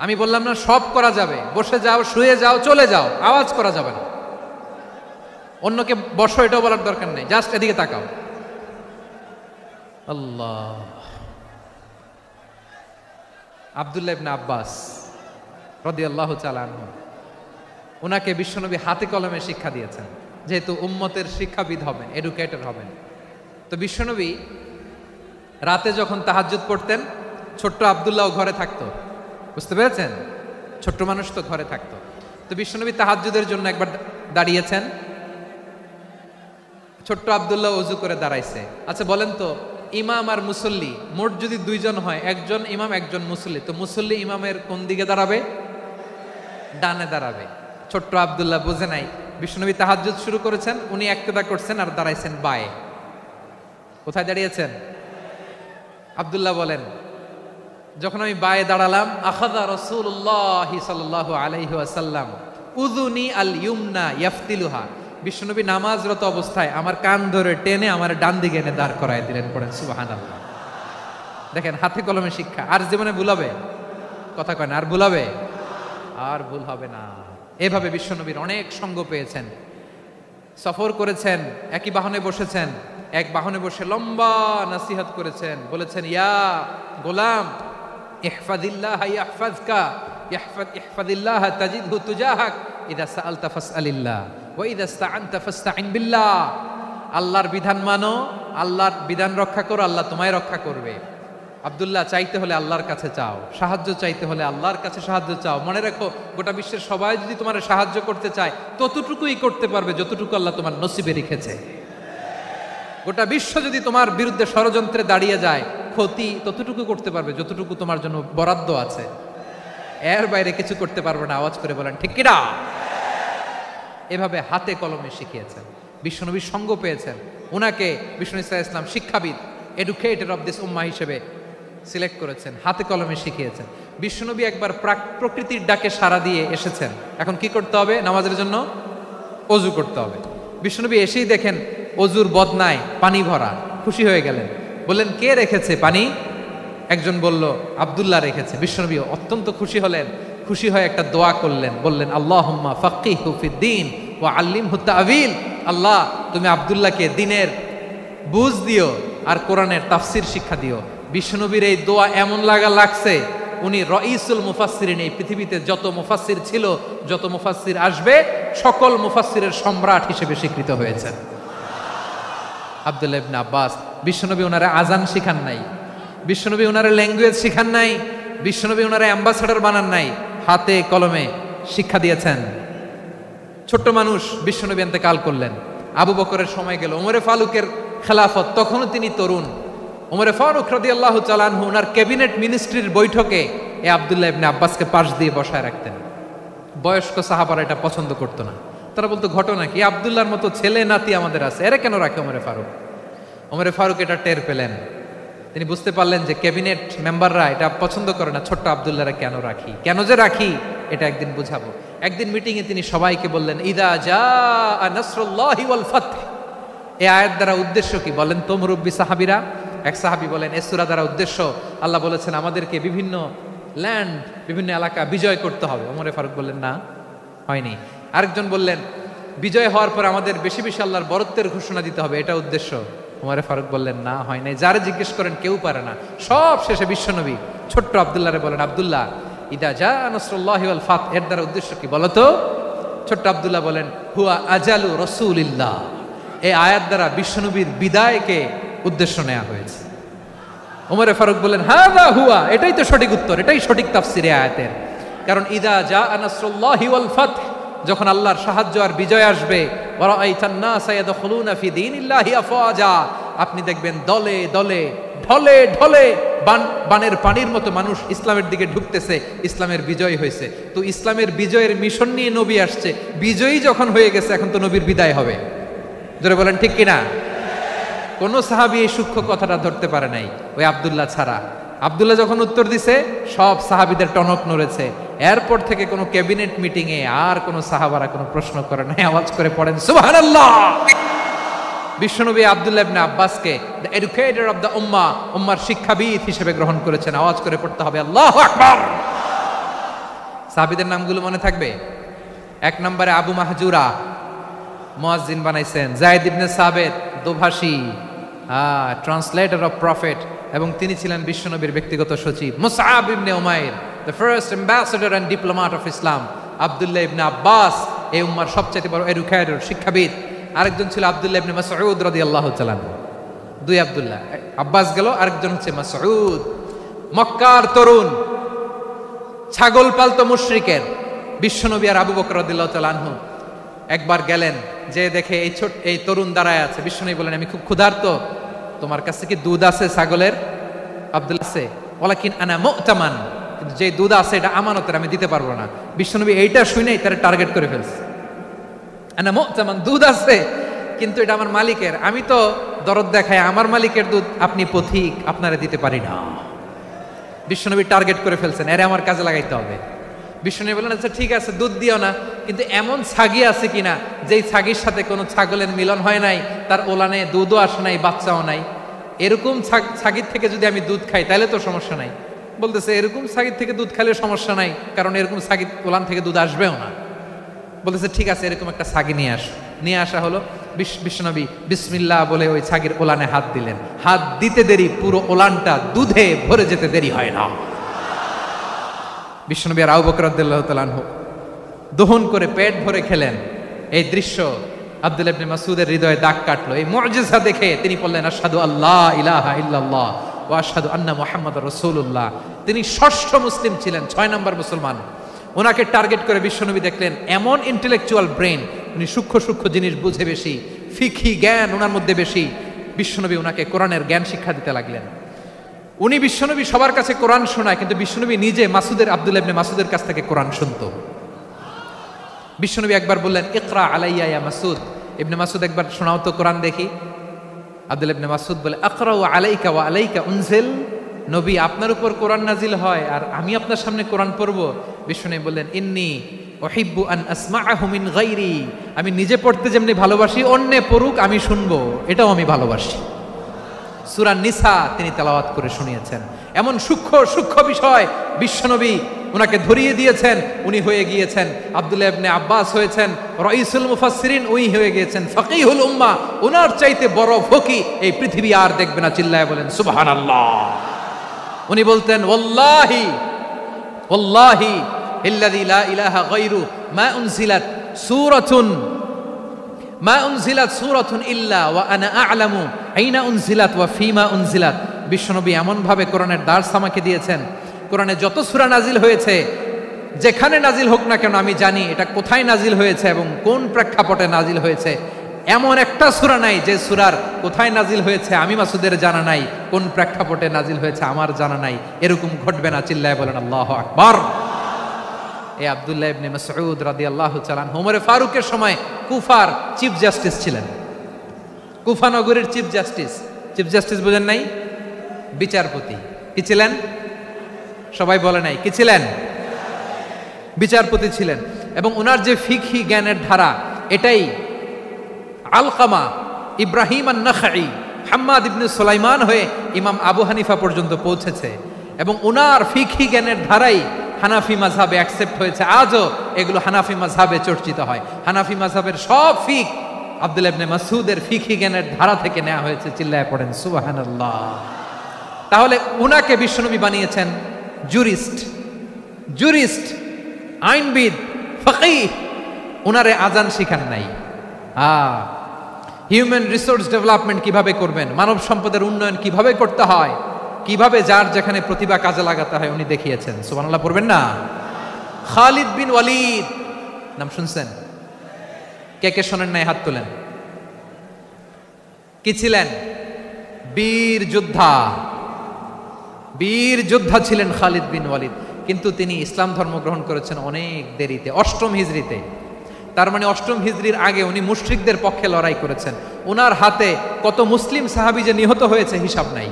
আমি বললাম না সব করা যাবে, বসে যাও, শুয়ে যাও, চলে যাও, আওয়াজ করা যাবে না। অন্যকে বসো এটাও বলার দরকার নেই, জাস্ট এদিকে তাকাও। আল্লাহ। আব্দুল্লাহ ইবনে আব্বাস রাদিয়াল্লাহু তাআলা আনহু, ওনাকে বিশ্বনবী হাতে কলমে শিক্ষা দিয়েছেন, যেহেতু উম্মতের শিক্ষাবিদ হবেন, এডুকেটর হবেন। তো বিশ্বনবী রাতে যখন তাহাজ্জুদ পড়তেন, ছোট্ট আব্দুল্লাহ ঘরে থাকতো। বুঝতে পেরেছেন? ছোট্ট মানুষ তো ঘরে থাকতো। তো বিশ্বনবী তাহাজ্জুদের জন্য একবার দাঁড়িয়েছেন, ছোট্ট আব্দুল্লাহ ওযু করে দাঁড়াইছে। আচ্ছা বলেন তো, ইমাম আর মুসল্লি মোট যদি দুইজন হয়, একজন ইমাম একজন মুসল্লি, তো মুসল্লি ইমামের কোন দিকে দাঁড়াবে? ডানে দাঁড়াবে। ছোট্ট আব্দুল্লাহ বুঝে নাই, বিশ্বনবী তাহাজ্জুদ শুরু করেছেন, উনি একতেদা করছেন আর দাঁড়াইছেন বায়ে। কোথায় দাঁড়িয়েছেন? আব্দুল্লাহ বলেন, যখন আমি বায়ে দাঁড়ালাম, আখাযা রাসূলুল্লাহ সাল্লাল্লাহু আলাইহি ওয়াসাল্লাম উযুনি আল ইউমনা ইয়াফতিলুহা, বিশ্বনবী নামাজরত অবস্থায় আমার কান ধরে টেনে আমার ডান দিকে এনে দাঁড় করায় দিলেন। পড়েন সুবহানাল্লাহ। দেখেন, হাতে কলমে শিক্ষা। আর জীবনে ভুলাবে? কথা কয় না, আর ভুলাবে? আর ভুল হবে না। এভাবে বিশ্বনবীর অনেক সঙ্গ পেয়েছেন, সফর করেছেন, একই বাহনে বসেছেন, এক বাহনে বসে লম্বা নসিহত করেছেন, বলেছেন, ইয়া গোলাম ইহফাজিল্লাহ ইয়াহফাজকা, ইহফাজিল্লাহ তাজিদহু তুজাহাক, ইযা সাআলতা ফাসআলিল্লাহ ওয়া ইযা ইসতাআনতা ফাসতাইন বিল্লাহ। আল্লাহর বিধান মানো, আল্লাহর বিধান রক্ষা করো, আল্লাহ তোমায় রক্ষা করবে। আব্দুল্লাহ, চাইতে হলে আল্লাহর কাছে চাও, সাহায্য চাইতে হলে আল্লাহর কাছে সাহায্য চাও। মনে রাখো, গোটা বিশ্বের সবাই যদি তোমার সাহায্য করতে চায়, ততটুকুই করতে পারবে যতটুকু আল্লাহ তোমার নসিবে রেখেছে। গোটা বিশ্ব যদি তোমার বিরুদ্ধে ষড়যন্ত্রে দাঁড়িয়ে যায়, ক্ষতি ততটুকু করতে পারবে যতটুকু তোমার জন্য বরাদ্দ আছে। এর বাইরে কিছু করতে পারবে না। আওয়াজ করে বলেন ঠিক কিনা? এভাবে হাতে কলমে শিখিয়েছেন, বিশ্বনবীর সঙ্গ পেয়েছেন। ওনাকে বিষ্ণু ইসলাম শিক্ষাবিদ, এডুকেটর অফ দিস উম্মাহ হিসেবে সিলেক্ট করেছেন, হাতে কলমে শিখিয়েছেন। বিশ্বনবী একবার প্রকৃতির ডাকে সাড়া দিয়ে এসেছেন। এখন কি করতে হবে? নামাজের জন্য ওযু করতে হবে। বিশ্বনবী এসেই দেখেন ওযুর বদনায় পানি ভরা, খুশি হয়ে গেলেন, বললেন, কে রেখেছে পানি? একজন বলল, আব্দুল্লাহ রেখেছে। বিশ্বনবী অত্যন্ত খুশি হলেন, খুশি হয়ে একটা দোয়া করলেন, বললেন, আল্লাহুম্মা ফাক্কিহু ফিদ্দীন ওয়া আল্লিমহু তা'ওয়ীল। আল্লাহ, তুমি আব্দুল্লাহকে দ্বীনের বুঝ দিও আর কোরআনের তাফসীর শিক্ষা দিও। বিশ্বনবীর এই দোয়া এমন লাগছে, উনি রাইসুল মুফাসসিরিন, এই পৃথিবীতে যত মুফাসসির ছিল, যত মুফাসসির আসবে, সকল মুফাসসিরের সম্রাট হিসেবে স্বীকৃত হয়েছেন আব্দুল্লাহ ইবনে আব্বাস। বিশ্বনবী ওনারে আজান শিখান নাই, বিশ্বনবী ওনারে ল্যাঙ্গুয়েজ শিখান নাই, বিশ্বনবী ওনারে অ্যাম্বাসাডর বানান নাই, হাতে কলমে শিক্ষা দিয়েছেন। ছোট্ট মানুষ, বিশ্বনবী ইন্তেকাল করলেন। আবু বকরের সময় গেল, ওমরে ফারুকের খেলাফত, তখনও তিনি তরুণ। ওমরে ফারুক রাদিয়াল্লাহু তাআলা আনহু ওনার ক্যাবিনেট মিনিস্ট্রির বৈঠকে এই আব্দুল্লাহ ইবনে আব্বাসকে পাশ দিয়ে বসায় রাখতেন। বয়স্ক সাহাবারা এটা পছন্দ করতো না। তারা বলতো, ঘটনা কি? আব্দুল্লাহর মতো ছেলে নাতি আমাদের আছে, এরা কেন রাখে ওমরে ফারুক? ওমরে ফারুক এটা টের পেলেন, তিনি বুঝতে পারলেন যে ক্যাবিনেট মেম্বাররা এটা পছন্দ করে না, ছোট্ট আব্দুল্লাহরা কেন রাখি, কেন যে রাখি, এটা একদিন বুঝাবো। একদিন মিটিংয়ে তিনি সবাইকে বললেন, ইদা জাআ নাসরুল্লাহি ওয়াল ফাতহ। এই আয়াত দ্বারা উদ্দেশ্য কি বলেন তো মুরব্বী সাহাবীরা? এক সাহাবী বলেন, এই সূরা দ্বারা উদ্দেশ্য, আল্লাহ বলেছেন আমাদেরকে বিভিন্ন ল্যান্ড, বিভিন্ন এলাকা বিজয় করতে হবে। ওমরে ফারুক বললেন, না, হয়নি। আরেকজন বললেন, বিজয় হওয়ার পর আমাদের বেশি বেশি আল্লাহর বরত্বের ঘোষণা দিতে হবে, এটা উদ্দেশ্য। ওমরে ফারুক বললেন, না, হয় নাই। যারা জিজ্ঞেস করেন কেউ পারে না। সব শেষে বিশ্বনবী ছোট্ট আব্দুল্লাহরে বলেন, আব্দুল্লাহ, ইদা জাআ নাসরুল্লাহি ওয়াল ফাতহ, এর দ্বারা উদ্দেশ্য কি বলো তো? ছোট্ট আব্দুল্লাহ বলেন, হুয়া আজালু রাসূলিল্লাহ। এই আয়াত দ্বারা বিশ্বনবীর বিদায়কে উদ্দেশ্য নেওয়া হয়েছে। ওমরে ফারুক বলেন, হাযা হুয়া, এটাই তো সঠিক উত্তর, এটাই সঠিক তাফসীর এই আয়াতের। কারণ ইদা জাআ নাসরুল্লাহি ওয়াল ফাতহ, যখন আল্লাহর সাহায্য আর বিজয় আসবে, ওয়া রাআইতান নাসা ইয়াদখুলুনা ফি দীনিল্লাহি আফওয়াজা, আপনি দেখবেন দলে দলে, ঢলে ঢলে, বানের পানির মতো মানুষ ইসলামের দিকে ঢুকতেছে, ইসলামের বিজয় হয়েছে। তো ইসলামের বিজয়ের মিশন নিয়ে নবী আসছে, বিজয়ী যখন হয়ে গেছে, এখন তো নবীর বিদায় হবে। জোরে বলেন ঠিক কিনা? কোন সাহাবী এই সূক্ষ্ম কথাটা ধরতে পারে নাই, ওই আব্দুল্লাহ ছাড়া। আব্দুল্লাহ যখন উত্তর দিছে, সব সাহাবীদের টনক নড়েছে। এরপর থেকে কোনো ক্যাবিনেট মিটিং এ আর কোনো সাহাবারা কোনো প্রশ্ন করে নাই। আওয়াজ করে পড়েন সুবহানাল্লাহ। বিশ্বনবী আব্দুল্লাহ ইবনে আব্বাসকে দ্য এডুকেটর অফ দ্য উম্মাহ, উম্মার শিক্ষাবিদ হিসেবে গ্রহণ করেছেন। আওয়াজ করে পড়তে হবে আল্লাহু আকবার। সাহাবীদের নামগুলো মনে থাকবে? এক নম্বরে আবু মাহজুরা, মুয়াজ্জিন বানাইছেন। যায়েদ ইবনে সাবিত, দোভাষী, ট্রান্সলেটর অফ প্রফেট, এবং তিনি ছিলেন বিশ্বনবীর ব্যক্তিগত সচিব। Musab ibn Umair, the first ambassador and diplomat of Islam. Abdullah ibn Abbas, এই উম্মার সবচেয়ে বড় এডুকেটর, শিক্ষাবিদ। আরেকজন ছিল আব্দুল্লাহ ইবনে মাসউদ রাদিয়াল্লাহু তাআলা। দুই আব্দুল্লাহ, আব্বাস গেল, আরেকজন হচ্ছে মাসউদ। মক্কার তরুণ, ছাগল পালতো মুশরিকের। বিশ্বনবী আর আবু বকর রাদিয়াল্লাহু তাআলা আনহু একবার গেলেন, যে দেখে এই তরুণ দাঁড়ায় আছে। বিশ্বনবী বলেন, আমি খুব ক্ষুধার্ত, তোমার কাছে কি দুধ আছে ছাগলের? আব্দুল্লাহ আছে, ওয়ালাকিন আনা মু'তামান, কিন্তু যে দুধ আছে এটা আমানতের, আমি দিতে পারবো না। বিশ্বনবী এইটা শুনেই তার টার্গেট করে ফেলছে। আনা মু'তামান, দুধ আছে কিন্তু এটা আমার মালিকের, আমি তো দরদ দেখায় আমার মালিকের দুধ আপনি পথিক, আপনারে দিতে পারি না। বিশ্বনবী টার্গেট করে ফেলছেন, এরে আমার কাজে লাগাইতে হবে। বিশ্বনবী বলেন, আচ্ছা ঠিক আছে, দুধ দিও না, কিন্তু এমন ছাগি আছে কিনা যেই ছাগির সাথে কোনো ছাগলের মিলন হয় নাই, তার ওলানে দুধও আসে নাই, বাচ্চাও নাই, এরকম ছাগির থেকে যদি আমি দুধ খাই তাহলে তো সমস্যা নাই। বলতেছে, এরকম ছাগির থেকে দুধ খাইলে সমস্যা নাই, কারণ এরকম ছাগির ওলান থেকে দুধ আসবেও না। বলতেছে, ঠিক আছে, এরকম একটা ছাগি নিয়ে আস। নিয়ে আসা হলো। বিশ্বনবী বিসমিল্লাহ বলে ওই ছাগির ওলানে হাত দিলেন। হাত দিতে দেরি, পুরো ওলানটা দুধে ভরে যেতে দেরি হয় না। বিশ্বনবী আর আবু বকর রাদিয়াল্লাহু তাআলা আনহু দহন করে পেট ভরে খেলেন। এই দৃশ্য আব্দুল্লাহ ইবনে মাসউদের হৃদয়ে দাগ কাটলো। এই মুজিজা দেখে তিনি বললেন, আশহাদু আল্লা ইলাহা ইল্লাল্লাহ ওয়া আশহাদু আন্না মুহাম্মাদুর রাসূলুল্লাহ। তিনি ষষ্ঠ মুসলিম ছিলেন, 6 নম্বর মুসলমান। ওনাকে টার্গেট করে বিশ্বনবী দেখলেন এমন ইন্টেলেকচুয়াল ব্রেন, উনি সূক্ষ্ম সূক্ষ্ম জিনিস বুঝে বেশি, ফিকহি জ্ঞান ওনার মধ্যে বেশি। বিশ্বনবী ওনাকে কোরআনের জ্ঞান শিক্ষা দিতে লাগলেন। উনি বিশ্বনবী সবার কাছে কোরআন শোনায়, কিন্তু বিশ্বনবী নিজে আব্দুল্লাহ ইবনে মাসউদের কাছ থেকে কোরআন শুনতো। বিশ্বনবী একবার বললেন, ইকরা আলাইয়া ইয়া মাসউদ। ইবনে মাসউদ, একবার শোনাও তো কোরআন দেখি। আব্দুল্লাহ ইবনে মাসউদ বলে, আকরাউ আলাইকা ওয়া আলাইকা উনজিল। নবী, আপনার উপর কোরআন নাজিল হয় আর আমি আপনার সামনে কোরআন পড়বো? বিশ্বনবী বললেন, ইন্নী উহিব্বু আন আসমাআহু মিন গায়রি। আমি নিজে পড়তে যেমনি ভালোবাসি, অন্যে পড়ুক আমি শুনবো, এটাও আমি ভালোবাসি। সূরা নিসা তিনি তেলাওয়াত করে শুনিয়েছেন। এমন সূক্ষ্ম সূক্ষ্ম বিষয় বিশ্বনবী উনাকে ধরিয়ে দিয়েছেন। উনি হয়ে গিয়েছেন আব্দুল্লাহ ইবনে আব্বাস, হয়েছেন রাইসুল মুফাসসিরিন, উনি হয়ে গিয়েছেন ফাকিহুল উম্মাহ। উনার চাইতে বড় ফকি এই পৃথিবী আর দেখবে না। চিল্লায় বলেন সুবহানাল্লাহ। উনি বলতেন, ওয়াল্লাহি ওয়াল্লাহি ইল্লাযী লা ইলাহা গায়রু মা উনজিলাত সূরাতুন ইল্লা ওয়া আনা আ'লামু আইনা উনজিলাত ওয়া ফীমা উনজিলাত। বিশ্বনবী এমন ভাবে কোরআনের দার্স আমাকে দিয়েছেন, কোরআনে যত সূরা নাজিল হয়েছে, যেখানে নাজিল হোক না কেন আমি জানি এটা কোথায় নাজিল হয়েছে এবং কোন প্রেক্ষাপটে নাজিল হয়েছে। এমন একটা সূরা নাই যে সূরার কোথায় নাজিল হয়েছে আমি মাসুদের জানা নাই, কোন প্রেক্ষাপটে নাজিল হয়েছে আমার জানা নাই। এরকম ঘটবে না। চিল্লায় বলেন আল্লাহু আকবার। এই আব্দুল্লাহ ইবনে মাসউদ রাদিয়াল্লাহু তাআলা আনহু ওমর ফারুকের সময় কুফার চিফ জাস্টিস ছিলেন। কুফা নগরীর চিফ জাস্টিস। চিফ জাস্টিস বোঝেন নাই? বিচারপতি। কি ছিলেন? সবাই বলে নাই, কি ছিলেন? বিচারপতি ছিলেন। এবং ওনার যে ফিকহি জ্ঞানের ধারা, এটাই আলকামা, ইব্রাহিম আন-নাখাই, হাম্মাদ ইবনে সুলাইমান হয়ে ইমাম আবু হানিফা পর্যন্ত পৌঁছেছে। এবং ওনার ফিকহি জ্ঞানের ধারাই হানাফি মাযহাবে অ্যাকসেপ্ট হয়েছে। আজও এগুলো হানাফি মাযহাবে চর্চিত হয়। হানাফি মাযহাবের সব ফিক আব্দুল্লাহ ইবনে মাসউদের ফিকহি জ্ঞানের ধারা থেকে নেওয়া হয়েছে। চিল্লায় পড়েন সুবহানাল্লাহ। তাহলে উনাকে বিশ্বনবী বানিয়েছেন জুরিস্ট, আইনবিদ, ফকিহ। উনারে আজান শিখান নাই। হিউম্যান রিসোর্স ডেভেলপমেন্ট কিভাবে করবেন, মানব সম্পদের উন্নয়ন কিভাবে করতে হয়, কিভাবে যার যেখানে প্রতিভা কাজে লাগাতে হয় উনি দেখিয়েছেন। সুবহানাল্লাহ পড়বেন না? খালিদ বিন ওয়ালিদ নাম শুনছেন? কে কে শোনেন নাই হাত তোলেন। কি ছিলেন? বীর যোদ্ধা ছিলেন খালিদ বিন ওয়ালিদ। কিন্তু তিনি ইসলাম ধর্ম গ্রহণ করেছেন অনেক দেরিতে, 8ম হিজরিতে। তার মানে 8ম হিজরির আগে উনি মুশরিকদের পক্ষে লড়াই করেছেন। ওনার হাতে কত মুসলিম সাহাবী যে নিহত হয়েছে হিসাব নাই।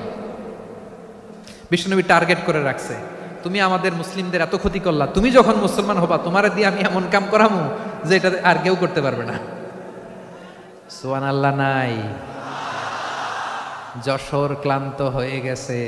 বিশ্বনবী টার্গেট করে রাখছে, তুমি আমাদের মুসলিমদের এত ক্ষতি করলা, তুমি যখন মুসলমান হবা তোমারে দিয়ে আমি এমন কাম করামু যে এটা আর কেউ করতে পারবে না। সুবহানাল্লাহ নাই? যশোর ক্লান্ত হয়ে গেছে।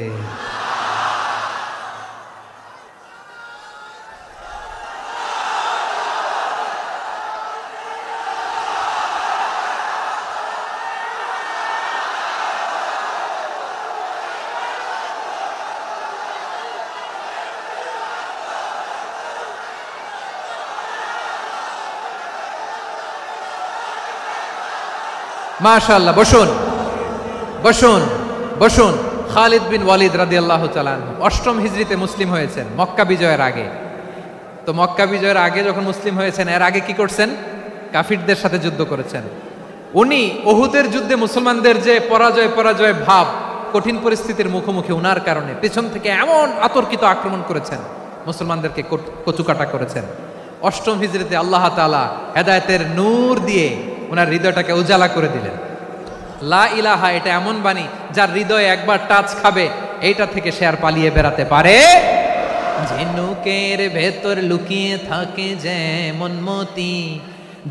মাশাআল্লাহ, বসুন। বসুন। খালিদ বিন ওয়ালিদ রাদিয়াল্লাহু তাআলা আনহু ৮ম হিজরিতে মুসলিম হয়েছেন, মক্কা বিজয়ের আগে। তো মক্কা বিজয়ের আগে যখন মুসলিম হয়েছেন, এর আগে কি করছেন? কাফিরদের সাথে যুদ্ধ করেছেন। উনি উহুদের যুদ্ধে মুসলমানদের যে পরাজয় ভাব, কঠিন পরিস্থিতির মুখোমুখি উনার কারণে পেছন থেকে এমন আতর্কিত আক্রমণ করেছেন, মুসলমানদেরকে কচুকাটা করেছেন। ৮ম হিজরিতে আল্লাহ তাআলা হেদায়েতের নূর দিয়ে ওনার হৃদয়টাকে উজালা করে দিলেন। লা ইলাহা, এটা এমন বাণী যার হৃদয়ে একবার টাচ খাবে, এইটা থেকে সে আর পালিয়ে বেড়াতে পারে। ঝিনুকের ভেতর লুকিয়ে থাকে যেমন মতি,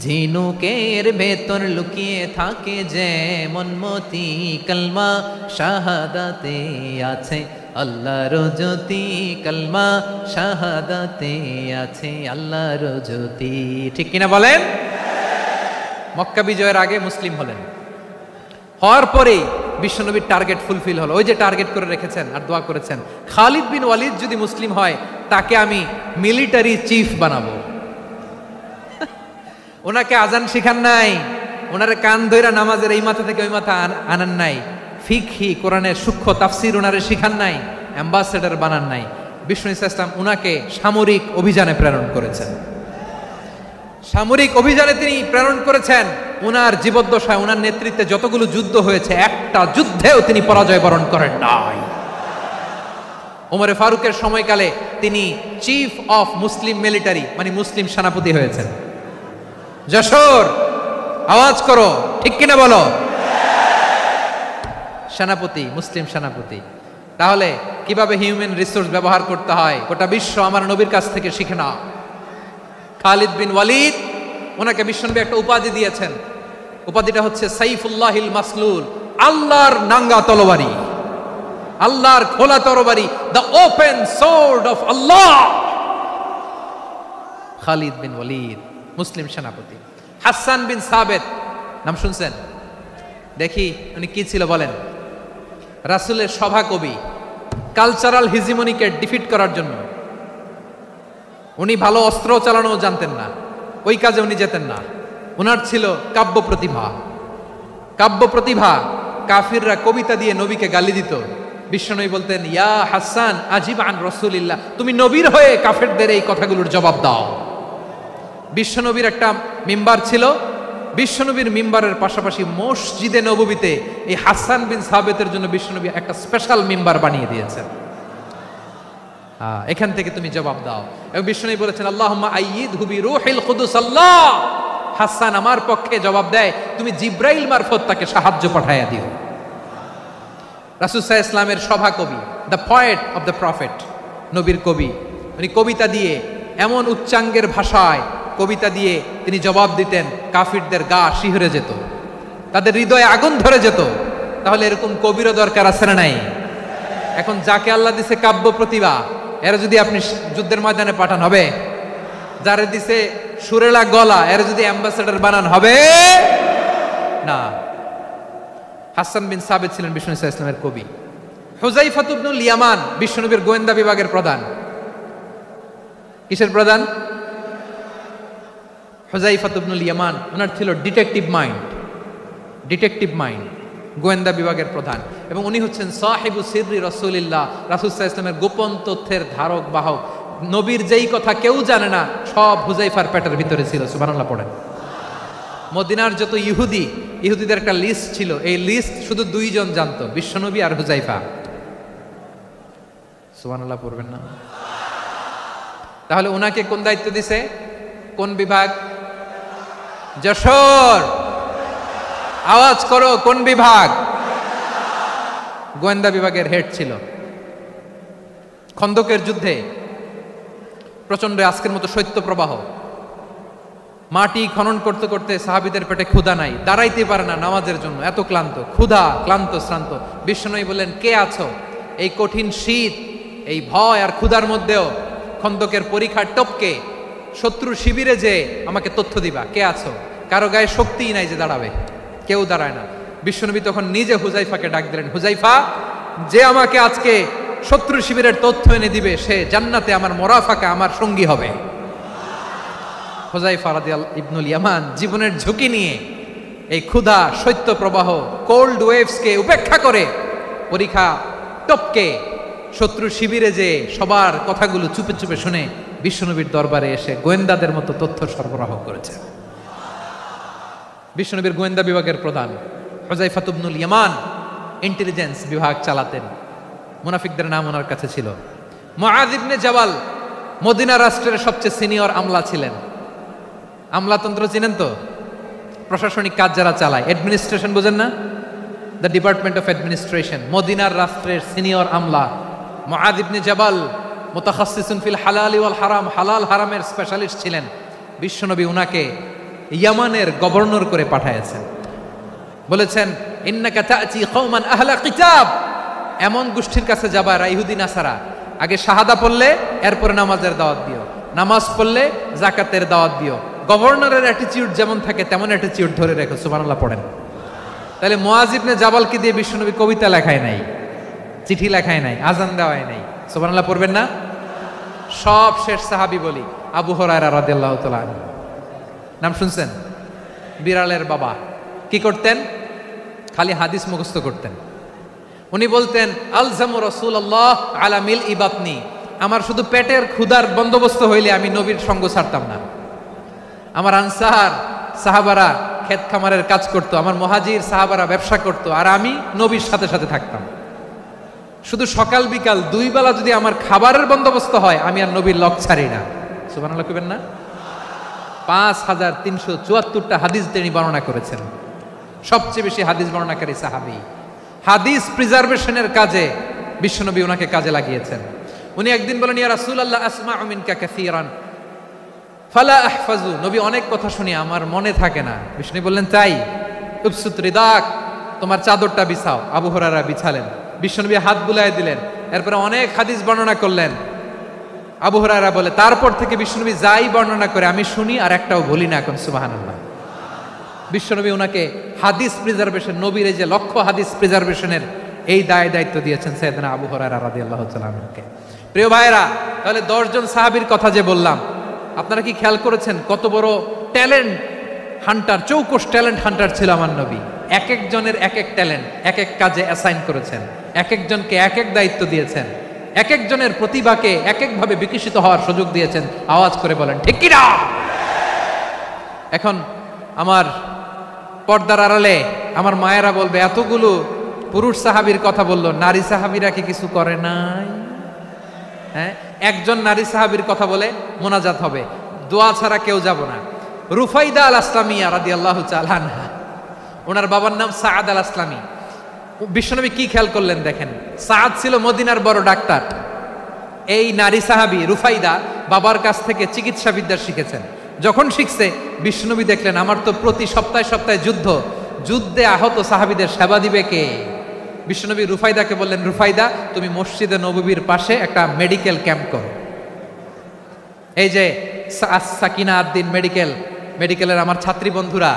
ঝিনুকের ভেতর লুকিয়ে থাকে যেমন মতি, কলমা শাহাদাতে আছে আল্লাহর জ্যোতি, কলমা শাহাদাতে আছে আল্লাহর জ্যোতি। ঠিক কিনা বলেন? মক্কা বিজয়ের আগে মুসলিম হলেন, হওয়ার পরেই বিশ্বনবীর টার্গেট ফুলফিল হলো। ওই যে টার্গেট করে রেখেছেন আর দোয়া করেছেন, খালিদ বিন ওয়ালিদ যদি মুসলিম হয় তাকে আমি মিলিটারি চিফ বানাবো। ওনাকে আজান শিখান নাই, ওনারে কান ধইরা নামাজের এই মাথা থেকে ওই মাথা আনান নাই, ফিকহি কোরআনের সূক্ষ্ম তাফসীর ওনারে শিখান নাই, অ্যাম্বাসেডর বানান নাই। বিষ্ণু ইসলাম উনাকে সামরিক অভিযানে প্রেরণ করেছেন। সামরিক অভিযানে তিনি প্রেরণ করেছেন। উনার জীবদ্দশায় উনার নেতৃত্বে যতগুলো যুদ্ধ হয়েছে, একটা যুদ্ধেও তিনি পরাজয় বরণ করেন নাই। ওমরে ফারুকের সময়কালে তিনি চিফ অফ মুসলিম মিলিটারি, মানে মুসলিম সেনাপতি হয়েছেন। যশোর, আওয়াজ করো, ঠিক কিনা বলো? সেনাপতি, মুসলিম সেনাপতি। তাহলে কিভাবে হিউম্যান রিসোর্স ব্যবহার করতে হয় গোটা বিশ্ব আমার নবীর কাছ থেকে শিখে নাও। খালিদ বিন ওয়ালিদ, ওনাকে বিশ্বনবী একটা উপাধি দিয়েছেন। উপাধিটা হচ্ছে সাইফুল্লাহিল মাসলুল, আল্লাহর নাঙ্গা তরবারি, আল্লাহর খোলা তরবারি, দ্য ওপেন সোর্ড অফ আল্লাহ। খালিদ বিন ওয়ালিদ মুসলিম সেনাপতি। হাসান বিন সাবেত, নাম শুনছেন? দেখি উনি কি ছিল বলেন। রাসূলের সভা কবি, কালচারাল হিজিমনিকে ডিফিট করার জন্য। উনি ভালো অস্ত্র চালানো জানতেন না, ওই কাজে উনি যেতেন না। ওনার ছিল কাব্য প্রতিভা। কাব্য প্রতিভা, কাফিররা কবিতা দিয়ে নবীকে গালি দিত। বিশ্বনবী বলতেন, ইয়া হাসান আজিব আন রাসূলিল্লাহ, তুমি নবীর হয়ে কাফেরদের এই কথাগুলোর জবাব দাও। বিশ্বনবীর একটা মিম্বার ছিল, বিশ্বনবীর মিম্বারের পাশাপাশি মসজিদে নববীতে এই হাসান বিন সাবেতের জন্য বিশ্বনবী একটা স্পেশাল মিম্বার বানিয়ে দিয়েছেন। এখান থেকে তুমি জবাব দাও। এবং বিশ্বনবী বলেছেন, আল্লাহুম্মা আইয়িদহু বিরূহিল কুদুস, আল্লাহ হাসান আমার পক্ষে জবাব দেয়, তুমি জিব্রাইল মারফত তাকে সাহায্য পাঠাইয়া দিও। রাসূল সাল্লাল্লাহু আলাইহি ওয়াসাল্লামের সভা কবি, the poet of the prophet, নবীর কবি। উনি কবিতা দিয়ে, এমন উচ্চাঙ্গের ভাষায় কবিতা দিয়ে তিনি জবাব দিতেন, কাফিরদের গা শিহরে যেত, তাদের হৃদয়ে আগুন ধরে যেত। তাহলে এরকম কবিরও দরকার আছে না নাই? এখন যাকে আল্লাহ দিছে কাব্য প্রতিভা, এরা যদি আপনি যুদ্ধের ময়দানে পাঠান হবে? যারে দিছে সুরেলা গলা, এরা যদি অ্যাম্বাসেডর বানান হবে না। হাসান বিন সাবেত ছিলেন বিষ্ণু ইসলামের কবি। হুযাইফা ইবনুল ইয়ামান বিশ্বনবীর গোয়েন্দা বিভাগের প্রধান। কিসের প্রধান? হুযাইফা ইবনুল ইয়ামান। ওনার ছিল ডিটেকটিভ মাইন্ড, ডিটেকটিভ মাইন্ড, গোয়েন্দা বিভাগের প্রধান। এবং উনি হচ্ছেন সাহিবু সিররি রাসূলিল্লাহ, রাসূল সাল্লাল্লাহু আলাইহি ওয়াসাল্লামের গোপন তথ্যের ধারক বাহক। নবীর যেই কথা কেউ জানে না, সব হুযাইফার পেটের ভিতরে ছিল। সুবহানাল্লাহ পড়েন। মদিনার যত ইহুদিদের একটা লিস্ট ছিল, এই লিস্ট শুধু দুইজন জানতো, বিশ্বনবী আর হুযাইফা। সুবহানাল্লাহ পড়বেন না? তাহলে ওনাকে কোন দায়িত্ব দিছে? কোন বিভাগ? যশোর, আওয়াজ করো, কোন বিভাগ? গোয়েন্দা বিভাগের হেড ছিল। খন্দকের যুদ্ধে প্রচন্ড আজকের মতো শৈত্য প্রবাহ, মাটি খনন করতে করতে সাহাবীদের পেটে ক্ষুধা নাই, দাঁড়াইতে পারে না নামাজের জন্য, এত ক্লান্ত, ক্ষুধা, ক্লান্ত, শ্রান্ত। বিশ্বনবী বললেন, কে আছো? এই কঠিন শীত, এই ভয় আর ক্ষুধার মধ্যেও খন্দকের পরীক্ষার টপকে শত্রু শিবিরে যে আমাকে তথ্য দিবা, কে আছো? কারো গায়ে শক্তিই নাই যে দাঁড়াবে, কেউ দাঁড়ায় না। বিশ্বনবী তখন নিজে হুযাইফাকে ডাক দিলেন, হুযাইফা, যে আমাকে আজকে শত্রু শিবিরের তথ্য এনে দিবে, সে জান্নাতে আমার মোরাফাকা, আমার সঙ্গী হবে। হুযাইফা রাদিয়াল্লাহু ইবনুল ইয়ামান জীবনের ঝুঁকি নিয়ে এই ক্ষুধা, শৈত্য প্রবাহ, কোল্ড ওয়েভসকে উপেক্ষা করে পরীক্ষা টপকে শত্রু শিবিরে যে সবার কথাগুলো চুপে চুপে শুনে বিশ্বনবীর দরবারে এসে গোয়েন্দাদের মতো তথ্য সরবরাহ করেছে। বিশ্বনবীর গোয়েন্দা বিভাগের প্রধান হুযায়ফা ইবনুল ইয়ামান ইন্টেলিজেন্স বিভাগ চালাতেন। মুনাফিকদের নাম ওনার কাছে ছিল। মুআয ইবনে জাবাল মদিনা রাষ্ট্রের সবচেয়ে সিনিয়র আমলা ছিলেন। আমলাতন্ত্র চিনেন তো? প্রশাসনিক কাজ যারা চালায়, অ্যাডমিনিস্ট্রেশন বোঝেন না? The department of administration. মদিনার রাষ্ট্রের সিনিয়র আমলা মুআয ইবনে জাবাল মুতাখাসসিসুন ফিল হালাল ওয়াল হারাম, হালাল হারামের স্পেশালিস্ট ছিলেন। বিশ্বনবী উনাকে ইয়ামানের গভর্নর করে পাঠায়েছেন। বলেছেন ইন্নাকা তা'তি কওমান আহলা কিতাব, এমন গোষ্ঠীর কাছে যাবা ইহুদি নাসারা, আগে শাহাদা পড়লে এরপরে নামাজের দাওয়াত দিও, নামাজ পড়লে যাকাতের দাওয়াত দিও। গভর্নরের অ্যাটিটিউড যেমন থাকে তেমন অ্যাটিটিউড ধরে রেখো। সুবহানাল্লাহ পড়েন। তাহলে মুআয ইবনে জাবালকে দিয়ে বিশ্বনবী কবিতা লেখায় নাই, চিঠি লেখায় নাই, আজান দেওয়ায় নাই। সুবহানাল্লাহ পড়বেন না? সব শেষ সাহাবী বলি আবু হুরায়রা রাদিয়াল্লাহু তাআলা আনহু, নাম শুনছেন? বিড়ালের বাবা। কি করতেন? খালি হাদিস মুখস্থ করতেন। উনি বলতেন আলজামু রাসূলুল্লাহ আলা মিল ইবাতনি, আমার শুধু পেটের ক্ষুধার বন্দোবস্ত হইলে আমি নবীর সঙ্গ ছাড়তাম না। আমার আনসার সাহাবারা ক্ষেত খামারের কাজ করত, আমার মুহাজির সাহাবারা ব্যবসা করত, আর আমি নবীর সাথে সাথে থাকতাম। শুধু সকাল বিকাল দুই বেলা যদি আমার খাবারের বন্দোবস্ত হয় আমি আর নবীর লক ছাড়ি না। সুবহানাল্লাহ কইবেন না? 5374টা হাদিস তিনি বর্ণনা করেছেন। সবচেয়ে বেশি হাদিস বর্ণনাকারী সাহাবী। হাদিস প্রিজার্ভেশনের কাজে বিশ্বনবী ওনাকে কাজে লাগিয়েছেন। উনি একদিন বলেন ইয়া রাসূলুল্লাহ আসমাউ মিনকা কাসীরান ফালা আহফাজু, নবী অনেক কথা শুনি আমার মনে থাকে না। বিশ্বনবী বললেন তাই? উবসুত রিদাক, তোমার চাদরটা বিছাও। আবু হুরায়রা বিছালেন, বিশ্বনবী হাত বুলায় দিলেন, এরপরে অনেক হাদিস বর্ণনা করলেন। আবু হুরায়রা বলে তারপর থেকে বিশ্বনবী যাই বর্ণনা করে আমি শুনি আর একটাও ভুলি না। এখন সুবহানাল্লাহ। বিশ্বনবী ওনাকে হাদিস প্রিজার্ভেশন, নবীর এই যে লক্ষ্য হাদিস প্রিজার্ভেশনের এই দায়িত্ব দিয়েছেন সাইয়েদনা আবু হুরায়রা রাদিয়াল্লাহু তাআলা আনহুকে। প্রিয় ভাইরা, তাহলে 10 জন সাহাবীর কথা যে বললাম, আপনারা কি খেয়াল করেছেন কত বড় ট্যালেন্ট হান্টার, চৌকস ট্যালেন্ট হান্টার ছিল আমার নবী। এক একজনের এক এক ট্যালেন্ট এক এক কাজে অ্যাসাইন করেছেন, এক একজনকে এক এক দায়িত্ব দিয়েছেন, এক একজনের প্রতিভাকে এক একভাবে বিকশিত হওয়ার সুযোগ দিয়েছেন। আওয়াজ করে বলেন ঠিক কি না? এখন আমার পর্দার আড়ালে আমার মায়েরা বলবে এতগুলো পুরুষ সাহাবীর কথা বললো, নারী সাহাবীরা কি কিছু করে নাই? হ্যাঁ, একজন নারী সাহাবীর কথা বলে মোনাজাত হবে, দোয়া ছাড়া কেউ যাব না। রুফাইদা আল আসলামিয়া রাদিয়াল্লাহু তাআলা আনহা, ওনার বাবার নাম সাআদ আল আসলামি। বিশ্বনবী কি খেয়াল করলেন দেখেন, সাআদ ছিল মদিনার বড় ডাক্তার। এই নারী সাহাবী রুফাইদা বাবার কাছ থেকে চিকিৎসা বিদ্যা শিখেছেন। যখন শিখছে বিশ্বনবী দেখলেন আমার তো প্রতি সপ্তাহে সপ্তাহে যুদ্ধে আহত সাহাবীদের সেবা দিবে কে? বিশ্বনবী রুফাইদাকে বললেন রুফাইদা তুমি মসজিদে নববীর পাশে একটা মেডিকেল ক্যাম্প করো। এই যে সাকিনা আদ্দিন মেডিকেলের আমার ছাত্রী বন্ধুরা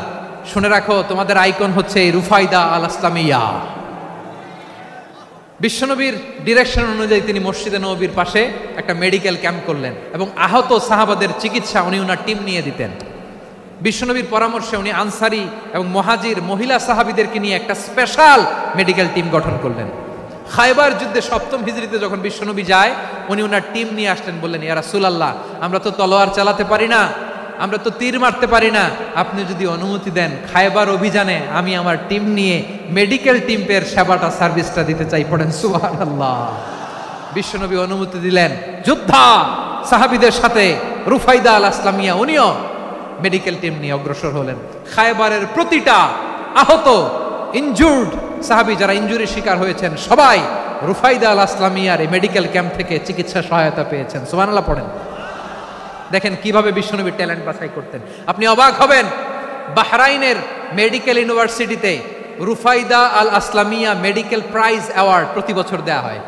শুনে রাখো, তোমাদের আইকন হচ্ছে এই রুফাইদা আল আসলামিয়া। বিশ্বনবীর ডিরেকশন অনুযায়ী তিনি মসজিদে নববীর পাশে একটা মেডিকেল ক্যাম্প করলেন এবং আহত সাহাবাদের চিকিৎসা উনি ওনার টিম নিয়ে দিতেন। বিশ্বনবীর পরামর্শে উনি আনসারি এবং মুহাজির মহিলা সাহাবীদেরকে নিয়ে একটা স্পেশাল মেডিকেল টিম গঠন করলেন। খায়বার যুদ্ধে 7ম হিজরিতে যখন বিশ্বনবী যায় উনি ওনার টিম নিয়ে আসলেন, বললেন ইয়া রাসূলুল্লাহ আমরা তো তলোয়ার চালাতে পারি না, আমরা তো তীর মারতে পারি না, আপনি যদি অনুমতি দেন খায়বার অভিযানে আমি আমার টিম নিয়ে মেডিকেল টিমের সেবাটা সার্ভিসটা দিতে চাই। পড়েন সুবহানাল্লাহ। বিশ্বনবী অনুমতি দিলেন, যোদ্ধা সাহাবীদের সাথে রুফাইদা আল আসলামিয়া উনিও মেডিকেল টিম নিয়ে অগ্রসর হলেন। খায়বারের প্রতিটা আহত ইনজুর্ড সাহাবী যারা ইনজুরির শিকার হয়েছেন সবাই রুফাইদা আল আসলামিয়ার এই মেডিকেল ক্যাম্প থেকে চিকিৎসা সহায়তা পেয়েছেন। সুবহানাল্লাহ পড়েন। দেখেন কিভাবে বিশ্বনবী ট্যালেন্ট বাছাই করতেন। আপনি অবাক হবেন, বাহরাইনের মেডিকেল ইউনিভার্সিটিতে রুফাইদা আল আসলামিয়া মেডিকেল প্রাইজ অ্যাওয়ার্ড প্রতি বছর দেওয়া হয়।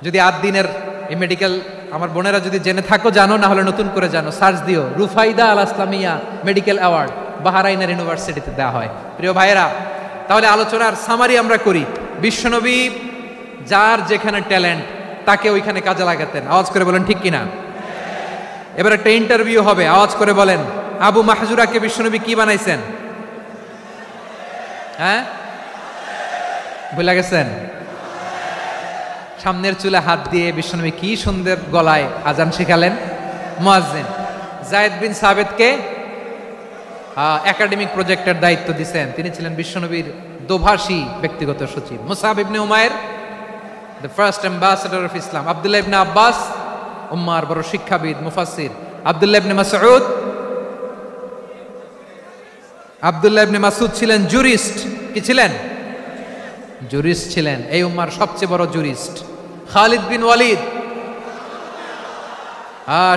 যদি 8 দিনের এই মেডিকেল আমার বোনেরা যদি জেনে থাকো জানো, না হলে নতুন করে জানো, সার্চ দিও রুফাইদা আল আসলামিয়া মেডিকেল অ্যাওয়ার্ড বাহরাইনের ইউনিভার্সিটিতে দেওয়া হয়। প্রিয় ভাইয়েরা, তাহলে আলোচনার সামারি আমরা করি। বিশ্বনবী যার যেখানে ট্যালেন্ট তাকে ওইখানে কাজে লাগাতেন। আওয়াজ করে বলেন ঠিক কিনা? এবার একটা ইন্টারভিউ হবে, আওয়াজ করে বলেন আবু মাহজুরাকে বিশ্বনবী কি বানাইছেন? হ্যাঁ, ভুলে গেছেন? সামনের চুলে হাত দিয়ে বিশ্বনবী কি সুন্দর গলায় আজান শিখালেন। মুয়াজ্জিন যায়েদ বিন সাবিতকে একাডেমিক প্রজেক্টের দায়িত্ব দিয়েছেন, তিনি ছিলেন বিশ্বনবীর দোভাষী ব্যক্তিগত সচিব। Musab ibn Umair the first ambassador of Islam. Abdullah ibn Abbas উম্মার বড় শিক্ষাবিদ মুফাসসির। আব্দুল্লাহ ইবনে মাসউদ, আব্দুল্লাহ ইবনে মাসউদ ছিলেন জুরিস্ট। কি ছিলেন? জুরিস্ট ছিলেন, এই উম্মার সবচেয়ে বড় জুরিস্ট। খালিদ বিন ওয়ালিদ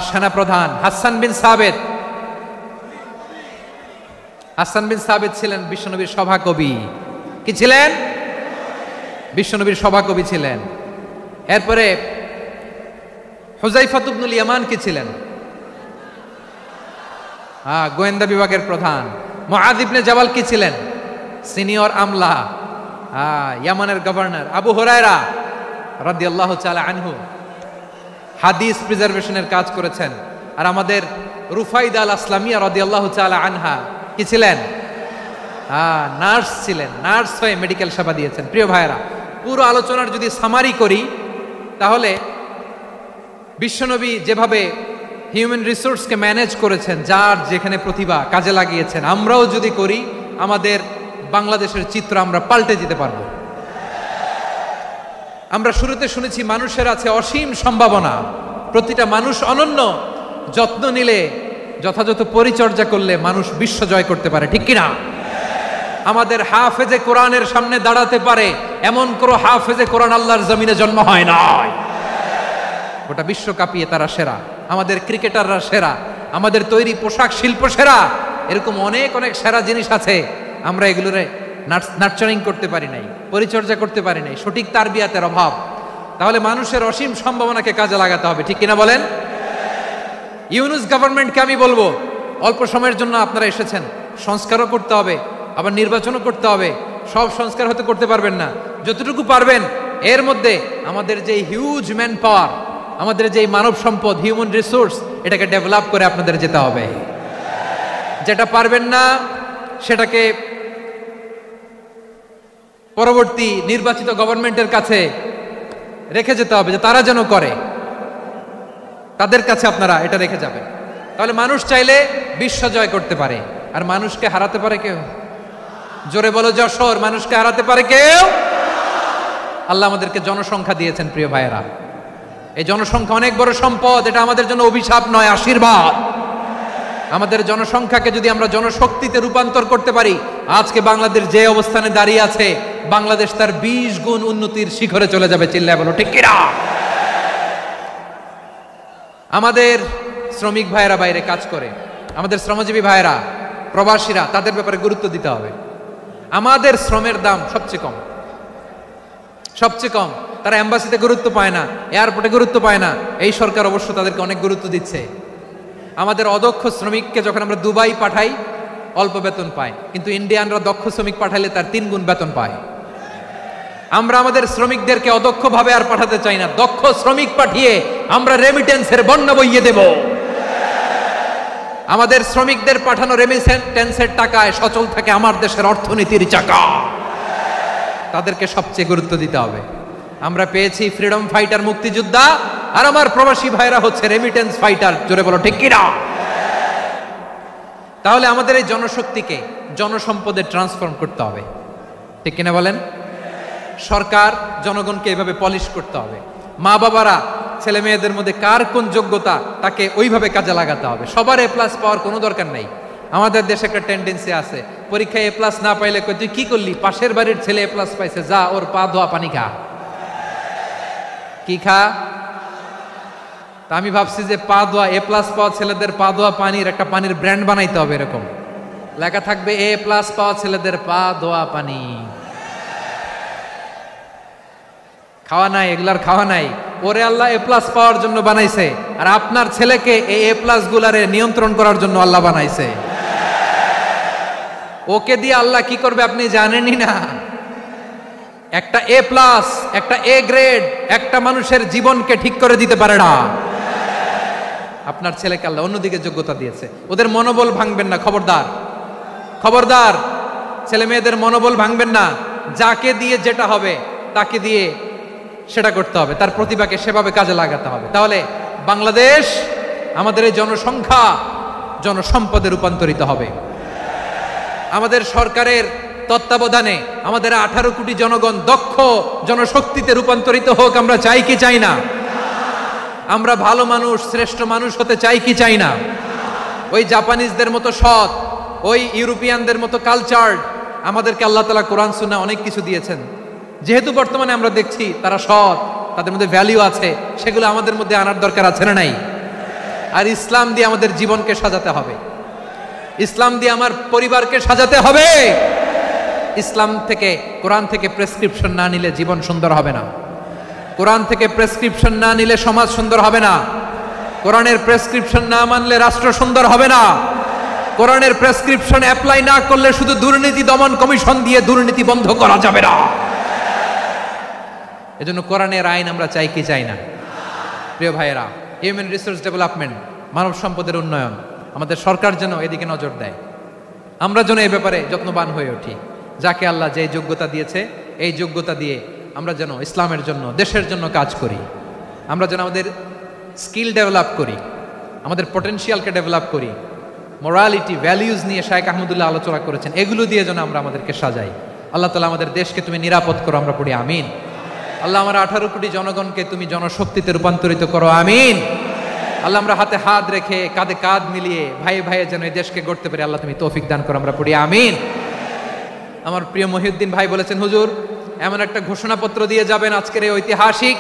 সেনাপ্রধান। হাসান বিন সাবিত, হাসান বিন সাবিত ছিলেন বিশ্বনবীর সভাকবি। কি ছিলেন? বিশ্বনবীর সভাকবি ছিলেন। এরপরে হুযায়ফা ইবনুল ইয়ামান কি ছিলেন? গোয়েন্দা বিভাগের প্রধান। মুআয ইবনে জাবাল কি ছিলেন? সিনিয়র আমলা, ইয়ামানের গভর্নর। আবু হুরায়রা রাদিয়াল্লাহু তাআলা আনহু হাদিস প্রিজার্ভেশনের কাজ করেছেন। আর আমাদের রুফাইদা আল আসলামিয়া রাদিয়াল্লাহু তাআলা আনহা কি ছিলেন? নার্স ছিলেন, নার্স হয়ে মেডিকেল সেবা দিয়েছেন। প্রিয় ভাইয়েরা, পুরো আলোচনার যদি সামারি করি তাহলে বিশ্বনবী যেভাবে হিউম্যান রিসোর্সকে ম্যানেজ করেছেন, যার যেখানে প্রতিভা কাজে লাগিয়েছেন, আমরাও যদি করি আমাদের বাংলাদেশের চিত্র আমরা পাল্টে যেতে পারবো। আমরা শুরুতে শুনেছি মানুষের আছে অসীম সম্ভাবনা, প্রতিটা মানুষ অনন্য, যত্ন নিলে, যথাযথ পরিচর্যা করলে মানুষ বিশ্ব জয় করতে পারে, ঠিক কিনা? আমাদের হাফেজে কোরআনের সামনে দাঁড়াতে পারে এমন কোন হাফেজে কোরআন আল্লাহর জমিনে জন্ম হয় নাই। গোটা বিশ্ব কাঁপিয়ে তারা সেরা, আমাদের ক্রিকেটাররা সেরা, আমাদের তৈরি পোশাক শিল্প সেরা। এরকম অনেক অনেক সেরা জিনিস আছে, আমরা এগুলোরে নার্চারিং করতে পারি নাই, পরিচর্যা করতে পারি নাই, সঠিক তারবিয়াতের অভাব। তাহলে মানুষের অসীম সম্ভাবনাকে কাজে লাগাতে হবে, ঠিক কিনা বলেন? ইউনুস গভর্নমেন্টকে আমি বলবো, অল্প সময়ের জন্য আপনারা এসেছেন, সংস্কারও করতে হবে, আবার নির্বাচনও করতে হবে। সব সংস্কার হতে করতে পারবেন না, যতটুকু পারবেন এর মধ্যে আমাদের যে হিউজ ম্যান পাওয়ার, আমাদের যে মানব সম্পদ, হিউম্যান রিসোর্স, এটাকে ডেভেলপ করে আপনাদের যেতে হবে। যেটা পারবেন না সেটাকে পরবর্তী নির্বাচিত গভর্নমেন্টের কাছে রেখে যেতে হবে, যে তারা যেন করে, তাদের কাছে আপনারা এটা রেখে যাবেন। তাহলে মানুষ চাইলে বিশ্ব জয় করতে পারে। আর মানুষকে হারাতে পারে কেউ? জোরে বলো যশোর, মানুষকে হারাতে পারে কেউ? আল্লাহ আমাদেরকে জনসংখ্যা দিয়েছেন প্রিয় ভাইয়েরা, এই জনসংখ্যা অনেক বড় সম্পদ, এটা আমাদের জন্য অভিশাপ নয়, আশীর্বাদ। আমাদের জনসংখ্যাকে যদি আমরা জনশক্তিতে রূপান্তর করতে পারি, আজকে বাংলাদেশ যে অবস্থানে দাঁড়িয়ে আছে, বাংলাদেশ তার 20 গুণ উন্নতির শিখরে চলে যাবে। চিল্লায় বলো ঠিক কিনা? আমাদের শ্রমিক ভাইয়েরা বাইরে কাজ করে, আমাদের শ্রমজীবী ভাইয়েরা, প্রবাসীরা, তাদের ব্যাপারে গুরুত্ব দিতে হবে। আমাদের শ্রমের দাম সবচেয়ে কম, সবচেয়ে কম। তারা এম্বাসিতে গুরুত্ব পায় না, এয়ারপোর্টে গুরুত্ব পায় না। এই সরকার অবশ্য তাদেরকে অনেক গুরুত্ব দিচ্ছে। আমাদের অদক্ষ শ্রমিককে যখন আমরা দুবাই পাঠাই অল্প বেতন পায়, কিন্তু ইন্ডিয়ানরা দক্ষ শ্রমিক পাঠালে তার 3 গুণ বেতন পায়। আমরা আমাদের শ্রমিকদেরকে অদক্ষভাবে আর পাঠাতে চাই না, দক্ষ শ্রমিক পাঠিয়ে আমরা রেমিটেন্সের বন্যা বইয়ে দেব। আমাদের শ্রমিকদের পাঠানো রেমিটেন্সের টাকায় সচল থাকে আমার দেশের অর্থনীতির চাকা। তাদেরকে সবচেয়ে গুরুত্ব দিতে হবে। আমরা পেয়েছি ফ্রিডম ফাইটার, মুক্তিযোদ্ধা, আর আমার প্রবাসী ভাইরা হচ্ছে রেমিটেন্স ফাইটার। জোরে বলো ঠিক কিনা? তাহলে আমাদের এই জনশক্তিকে জনসম্পদে ট্রান্সফর্ম করতে হবে, ঠিক কিনা বলেন? সরকার জনগণকে এভাবে পলিশ করতে হবে। মা বাবারা ছেলে মেয়েদের মধ্যে কার কোন যোগ্যতা তাকে ওইভাবে কাজে লাগাতে হবে। সবার এ প্লাস পাওয়ার কোনো দরকার নাই। আমাদের দেশে একটা টেন্ডেন্সি আছে, পরীক্ষায় এ প্লাস না পাইলে কই তুই কি করলি, পাশের বাড়ির ছেলে এ প্লাস পাইছে, যা ওর পা ধোয়া পানি খা। কি খা? তা আমি ভাবছি যে পা ধোয়া, এ প্লাস পাওয়া ছেলেদের পা ধোয়া পানির একটা পানির ব্র্যান্ড বানাইতে হবে, এরকম লেখা থাকবে এ প্লাস পাওয়া ছেলেদের পা ধোয়া পানি। খাওয়া নাই, এগুলার খাওয়া নাই। ওরে আল্লাহ এ প্লাস পাওয়ার জন্য বানাইছে, আর আপনার ছেলেকে এই এ প্লাস গুলারে নিয়ন্ত্রণ করার জন্য আল্লাহ বানাইছে। ওকে দিয়ে আল্লাহ কি করবে আপনি জানেনই না। একটা এ প্লাস, একটা এ গ্রেড একটা মানুষের জীবনকে ঠিক করে দিতে পারে না। আপনার ছেলেকে আল্লাহ অন্যদিকে যোগ্যতা দিয়েছে। ওদের মনোবল ভাঙবেন না, খবরদার, খবরদার। ছেলে মেয়েদের মনোবল ভাঙবেন না। যাকে দিয়ে যেটা হবে তাকে দিয়ে সেটা করতে হবে, তার প্রতিভাকে সেভাবে কাজে লাগাতে হবে। তাহলে বাংলাদেশ আমাদের এই জনসংখ্যা জনসম্পদে রূপান্তরিত হবে। আমাদের সরকারের তত্ত্বাবধানে আমাদের 18 কোটি জনগণ দক্ষ জনশক্তিতে রূপান্তরিত হোক, আমরা চাই কি চাই না? আমরা ভালো মানুষ, শ্রেষ্ঠ মানুষ হতে চাই কি চাই না? ওই জাপানিজদের মতো সৎ, ওই ইউরোপিয়ানদের মতো কালচার্ড, আমাদেরকে আল্লাহ তাআলা কোরআন সুন্নাহ অনেক কিছু দিয়েছেন। যেহেতু বর্তমানে আমরা দেখছি তারা সৎ, তাদের মধ্যে ভ্যালু আছে, সেগুলো আমাদের মধ্যে আনার দরকার আছে না নাই? আর ইসলাম দিয়ে আমাদের জীবনকে সাজাতে হবে, ইসলাম দিয়ে আমার পরিবারকে সাজাতে হবে। ইসলাম থেকে, কোরআন থেকে প্রেসক্রিপশন না নিলে জীবন সুন্দর হবে না। কোরআন থেকে প্রেসক্রিপশন না নিলে সমাজ সুন্দর হবে না। কোরআনের প্রেসক্রিপশন না মানলে রাষ্ট্র সুন্দর হবে না। কোরআনের প্রেসক্রিপশন অ্যাপ্লাই না করলে শুধু দুর্নীতি দমন কমিশন দিয়ে দুর্নীতি বন্ধ করা যাবে না। এজন্য কোরআনের আইন আমরা চাই কি চাই না? প্রিয় ভাইয়েরা, হিউম্যান রিসোর্স ডেভেলপমেন্ট, মানব সম্পদের উন্নয়ন, আমাদের সরকার যেন এদিকে নজর দেয়। আমরা যেন এই ব্যাপারে যত্নবান হয়ে উঠি। যাকে আল্লাহ যে যোগ্যতা দিয়েছে, এই যোগ্যতা দিয়ে আমরা যেন ইসলামের জন্য, দেশের জন্য কাজ করি। আমরা যেন আমাদের স্কিল ডেভেলপ করি, আমাদের পটেনশিয়ালকে ডেভেলপ করি। মোরালিটি, ভ্যালিউজ নিয়ে শায়েখ আহমদুল্লাহ আলোচনা করেছেন, এগুলো দিয়ে যেন আমরা আমাদেরকে সাজাই। আল্লাহ তাআলা আমাদের দেশকে তুমি নিরাপদ করো, আমরা পড়ি আমিন। আল্লাহ আমার 18 কোটি জনগণকে তুমি জনশক্তিতে রূপান্তরিত করো, আমিন। আল্লাহ আমরা হাতে হাত রেখে, কাঁধে কাঁধ মিলিয়ে ভাই ভাইয়ে যেন এই দেশকে গড়তে পারি, আল্লাহ তুমি তৌফিক দান করো, আমরা পড়ি আমিন। আমার প্রিয় মহিউদ্দিন ভাই বলেছেন, হুজুর এমন একটা ঘোষণাপত্র দিয়ে যাবেন আজকের এই ঐতিহাসিক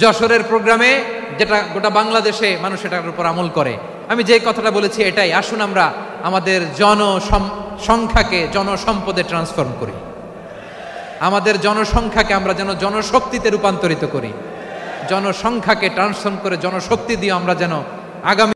যশোরের প্রোগ্রামে, যেটা গোটা বাংলাদেশে মানুষ এটার উপর আমল করে। আমি যে কথাটা বলেছি এটাই, আসুন আমরা আমাদের জনসংখ্যাকে জনসম্পদে ট্রান্সফর্ম করি। আমাদের জনসংখ্যাকে আমরা যেন জনশক্তিতে রূপান্তরিত করি। জনসংখ্যাকে ট্রান্সফর্ম করে জনশক্তি দিয়ে আমরা যেন আগামী